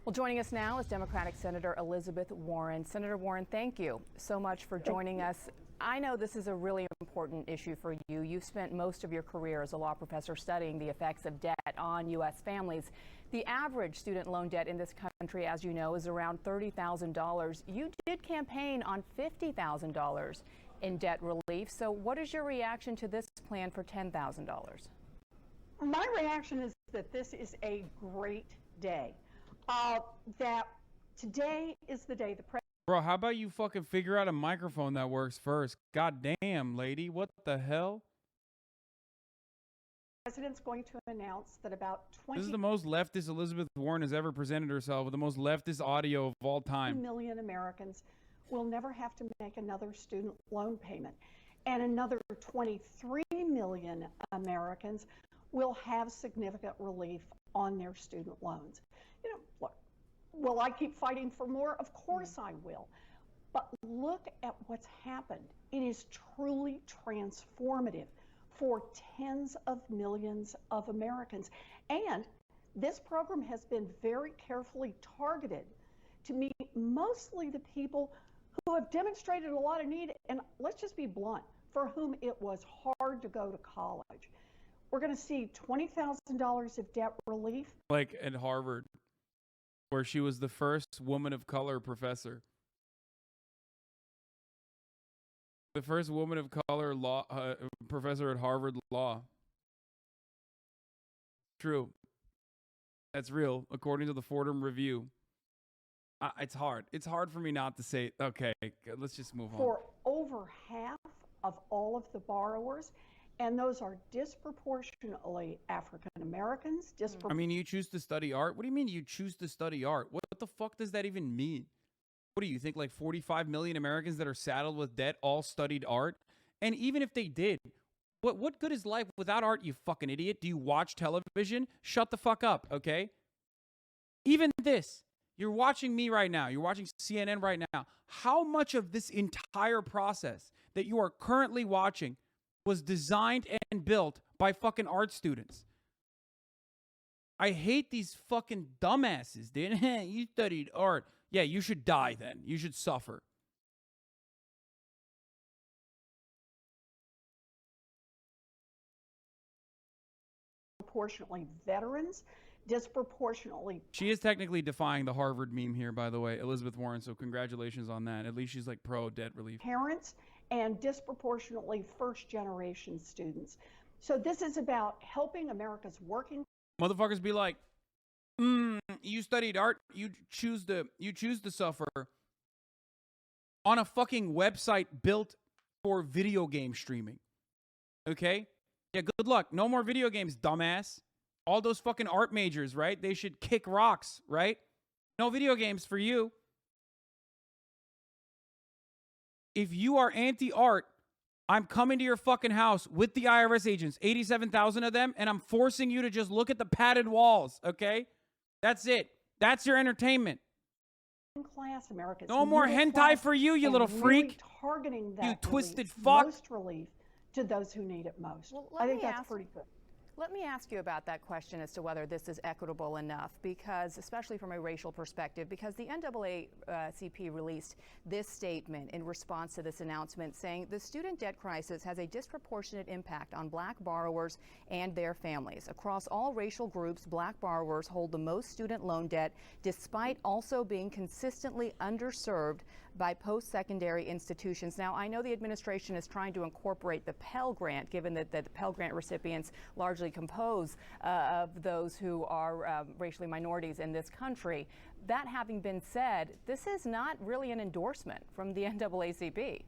I: Well, joining us now is Democratic Senator Elizabeth Warren. Senator Warren, thank you so much for joining us. I know this is a really important issue for you. You've spent most of your career as a law professor studying the effects of debt on U.S. families. The average student loan debt in this country, as you know, is around $30,000. You did campaign on $50,000 in debt relief. So what is your reaction to this plan for $10,000?
K: My reaction is that this is a great day. That today is the day the president.
A: Bro, how about you fucking figure out a microphone that works first? God damn, lady. What the hell?
K: The president's going to announce that about 20
A: This is the most leftist Elizabeth Warren has ever presented herself with the most leftist audio of all time.
K: million Americans will never have to make another student loan payment. And another 23 million Americans will have significant relief on their student loans. You know, look, will I keep fighting for more? Of course I will. But look at what's happened. It is truly transformative for tens of millions of Americans. And this program has been very carefully targeted to meet mostly the people who have demonstrated a lot of need, and let's just be blunt, for whom it was hard to go to college. We're going to see $20,000 of debt relief.
A: Like at Harvard, where she was the first woman of color professor. The first woman of color law professor at Harvard Law. True. That's real, according to the Fordham Review. It's hard. It's hard for me not to say, okay, let's just move on.
K: For over half of all of the borrowers, and those are disproportionately African Americans.
A: I mean, you choose to study art? What do you mean you choose to study art? What the fuck does that even mean? What do you think, like 45 million Americans that are saddled with debt all studied art? And even if they did, what good is life without art, you fucking idiot? Do you watch television? Shut the fuck up, okay? Even this, you're watching me right now. You're watching CNN right now. How much of this entire process that you are currently watching was designed and built by fucking art students? I hate these fucking dumbasses, dude. You studied art. Yeah, you should die then. You should suffer.
K: Disproportionately veterans, disproportionately.
A: She is technically defying the Harvard meme here, by the way, Elizabeth Warren, so congratulations on that. At least she's like pro debt relief.
K: Parents and disproportionately first-generation students. So this is about helping America's working.
A: Motherfuckers be like, you studied art, you choose to suffer on a fucking website built for video game streaming. Okay? Yeah, good luck. No more video games, dumbass. All those fucking art majors, right? They should kick rocks, right? No video games for you. If you are anti-art, I'm coming to your fucking house with the IRS agents, 87,000 of them, and I'm forcing you to just look at the padded walls, okay? That's it. That's your entertainment.
K: Class Americans.
A: No more hentai for you, you little freak.
K: Targeting that
A: you twisted
K: relief,
A: fuck.
K: most relief to those who need it most.
I: Well,
K: I think that's pretty good.
I: Let me ask you about that question as to whether this is equitable enough, because, especially from a racial perspective, because the NAACP released this statement in response to this announcement saying the student debt crisis has a disproportionate impact on black borrowers and their families. Across all racial groups, black borrowers hold the most student loan debt, despite also being consistently underserved by post-secondary institutions. Now, I know the administration is trying to incorporate the Pell Grant, given that the Pell Grant recipients largely compose of those who are racially minorities in this country. That having been said, this is not really an endorsement from the NAACP.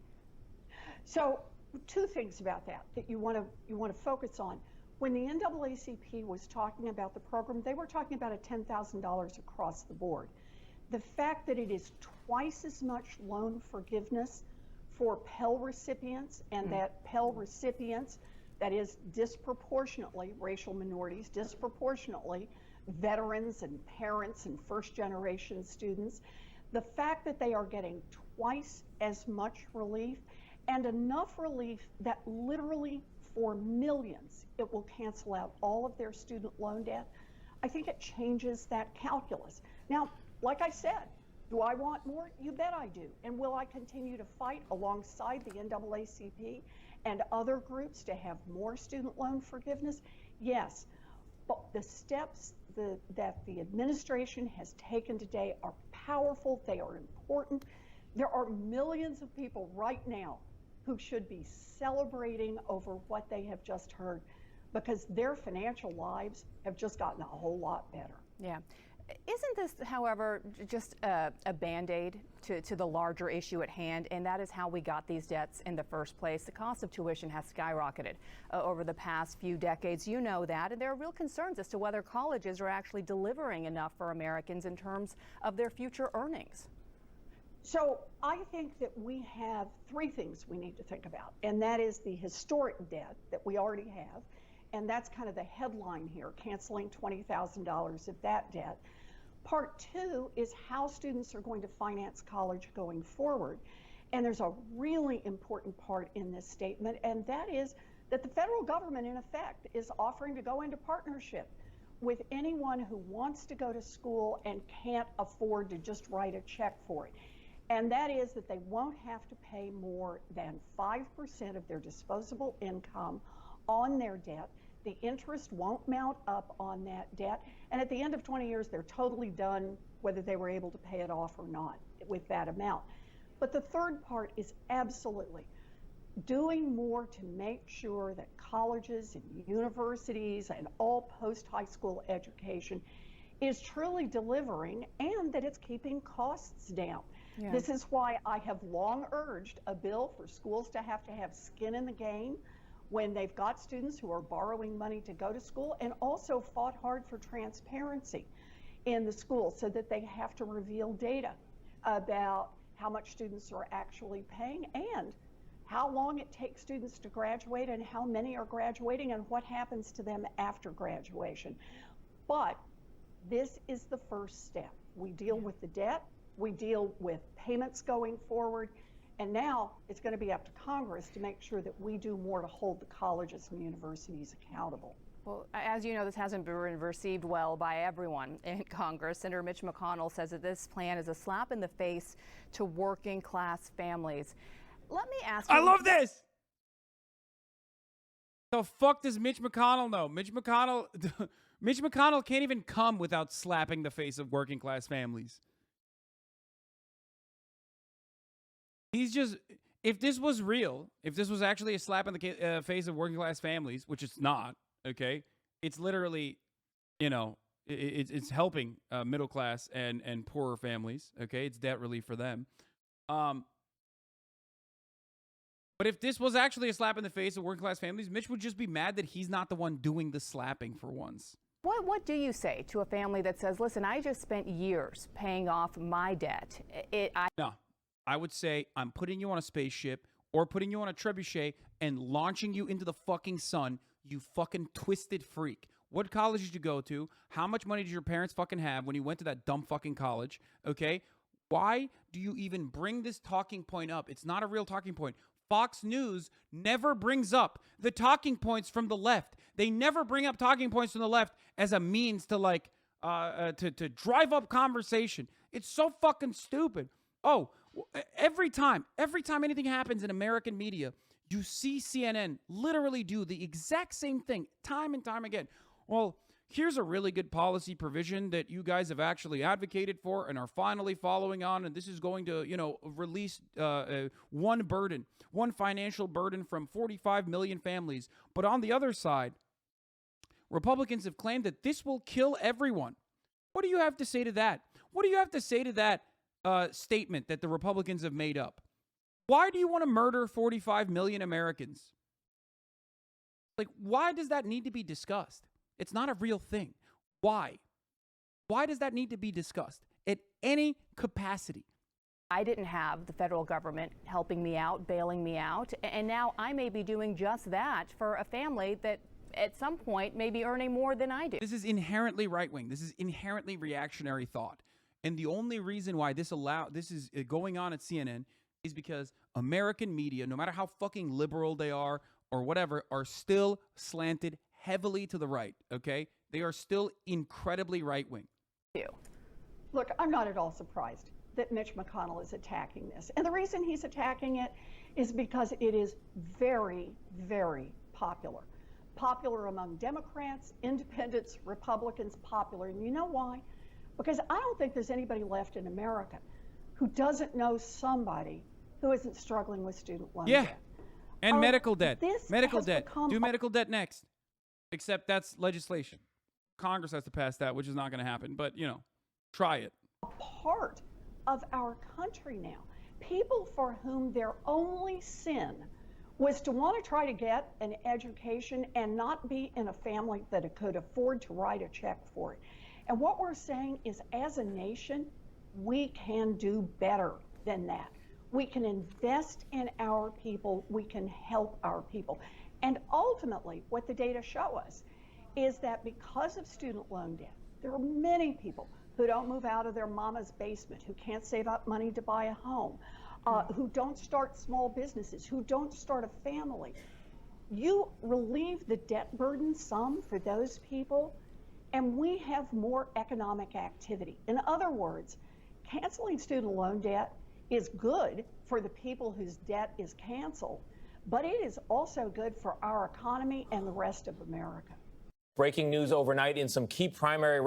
K: So, two things about that you want to focus on. When the NAACP was talking about the program, they were talking about a $10,000 across the board. The fact that it is twice as much loan forgiveness for Pell recipients, and that Pell recipients, that is disproportionately racial minorities, disproportionately veterans and parents and first-generation students, the fact that they are getting twice as much relief, and enough relief that literally for millions it will cancel out all of their student loan debt, I think it changes that calculus. Now, like I said, do I want more? You bet I do. And will I continue to fight alongside the NAACP and other groups to have more student loan forgiveness? Yes. But the steps that the administration has taken today are powerful. They are important. There are millions of people right now who should be celebrating over what they have just heard, because their financial lives have just gotten a whole lot better.
I: Yeah. Isn't this, however, just a Band-Aid to the larger issue at hand, and that is how we got these debts in the first place? The cost of tuition has skyrocketed over the past few decades. You know that, and there are real concerns as to whether colleges are actually delivering enough for Americans in terms of their future earnings.
K: So I think that we have three things we need to think about, and that is the historic debt that we already have, and that's kind of the headline here, canceling $20,000 of that debt. Part two is how students are going to finance college going forward. And there's a really important part in this statement, and that is that the federal government, in effect, is offering to go into partnership with anyone who wants to go to school and can't afford to just write a check for it. And that is that they won't have to pay more than 5% of their disposable income on their debt. The interest won't mount up on that debt. And at the end of 20 years, they're totally done, whether they were able to pay it off or not, with that amount. But the third part is absolutely doing more to make sure that colleges and universities and all post-high school education is truly delivering, and that it's keeping costs down. Yeah. This is why I have long urged a bill for schools to have skin in the game when they've got students who are borrowing money to go to school, and also fought hard for transparency in the school so that they have to reveal data about how much students are actually paying and how long it takes students to graduate and how many are graduating and what happens to them after graduation. But this is the first step. We deal with the debt, we deal with payments going forward, and now it's going to be up to Congress to make sure that we do more to hold the colleges and universities accountable.
I: Well, as you know, this hasn't been received well by everyone in Congress. Senator Mitch McConnell says that this plan is a slap in the face to working class families. Let me ask you—
A: I love this! The fuck does Mitch McConnell know? Mitch McConnell can't even come without slapping the face of working class families. He's just, if this was real, if this was actually a slap in the face of working class families, which it's not, okay, it's literally, you know, it's helping middle class and poorer families, okay, it's debt relief for them. But if this was actually a slap in the face of working class families, Mitch would just be mad that he's not the one doing the slapping for once.
I: What do you say to a family that says, listen, I just spent years paying off my debt?
A: No. I would say I'm putting you on a spaceship or putting you on a trebuchet and launching you into the fucking sun, you fucking twisted freak. What college did you go to? How much money did your parents fucking have when you went to that dumb fucking college? Okay? Why do you even bring this talking point up? It's not a real talking point. Fox News never brings up the talking points from the left. They never bring up talking points from the left as a means to like to drive up conversation. It's so fucking stupid. Oh, every time anything happens in American media, you see CNN literally do the exact same thing time and time again. Well, here's a really good policy provision that you guys have actually advocated for and are finally following on, and this is going to, release one financial burden from 45 million families. But on the other side, Republicans have claimed that this will kill everyone. What do you have to say to that? What do you have to say to that statement that the Republicans have made up? Why do you want to murder 45 million Americans? Like, why does that need to be discussed? It's not a real thing. Why? Why does that need to be discussed at any capacity?
I: I didn't have the federal government helping me out, bailing me out, and now I may be doing just that for a family that at some point may be earning more than I do.
A: This is inherently right-wing. This is inherently reactionary thought. And the only reason why this is going on at CNN is because American media, no matter how fucking liberal they are or whatever, are still slanted heavily to the right, okay? They are still incredibly right-wing.
K: Look, I'm not at all surprised that Mitch McConnell is attacking this. And the reason he's attacking it is because it is very, very popular. Popular among Democrats, independents, Republicans, popular. And you know why? Because I don't think there's anybody left in America who doesn't know somebody who isn't struggling with student loan debt.
A: And medical debt.
K: Medical
A: debt. Do medical debt next. Except that's legislation. Congress has to pass that, which is not going to happen. But, try it.
K: Part of our country now. People for whom their only sin was to want to try to get an education and not be in a family that could afford to write a check for it. And what we're saying is, as a nation, we can do better than that. We can invest in our people. We can help our people. And ultimately, what the data show us is that because of student loan debt, there are many people who don't move out of their mama's basement, who can't save up money to buy a home, who don't start small businesses, who don't start a family. You relieve the debt burden some for those people, and we have more economic activity. In other words, canceling student loan debt is good for the people whose debt is canceled, but it is also good for our economy and the rest of America.
L: Breaking news overnight in some key primary.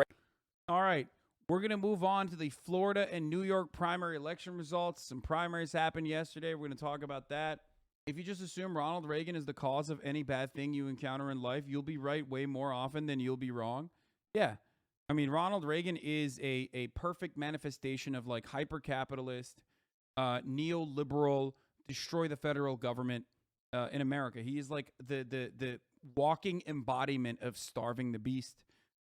A: All right. We're going to move on to the Florida and New York primary election results. Some primaries happened yesterday. We're going to talk about that. If you just assume Ronald Reagan is the cause of any bad thing you encounter in life, you'll be right way more often than you'll be wrong. Yeah. I mean, Ronald Reagan is a perfect manifestation of like hyper-capitalist, neoliberal, destroy the federal government in America. He is like the walking embodiment of starving the beast,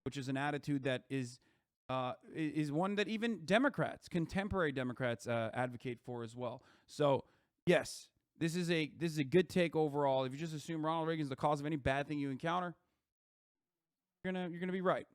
A: which is an attitude that is one that even Democrats, contemporary Democrats, advocate for as well. So yes, this is a good take overall. If you just assume Ronald Reagan is the cause of any bad thing you encounter, you're gonna be right.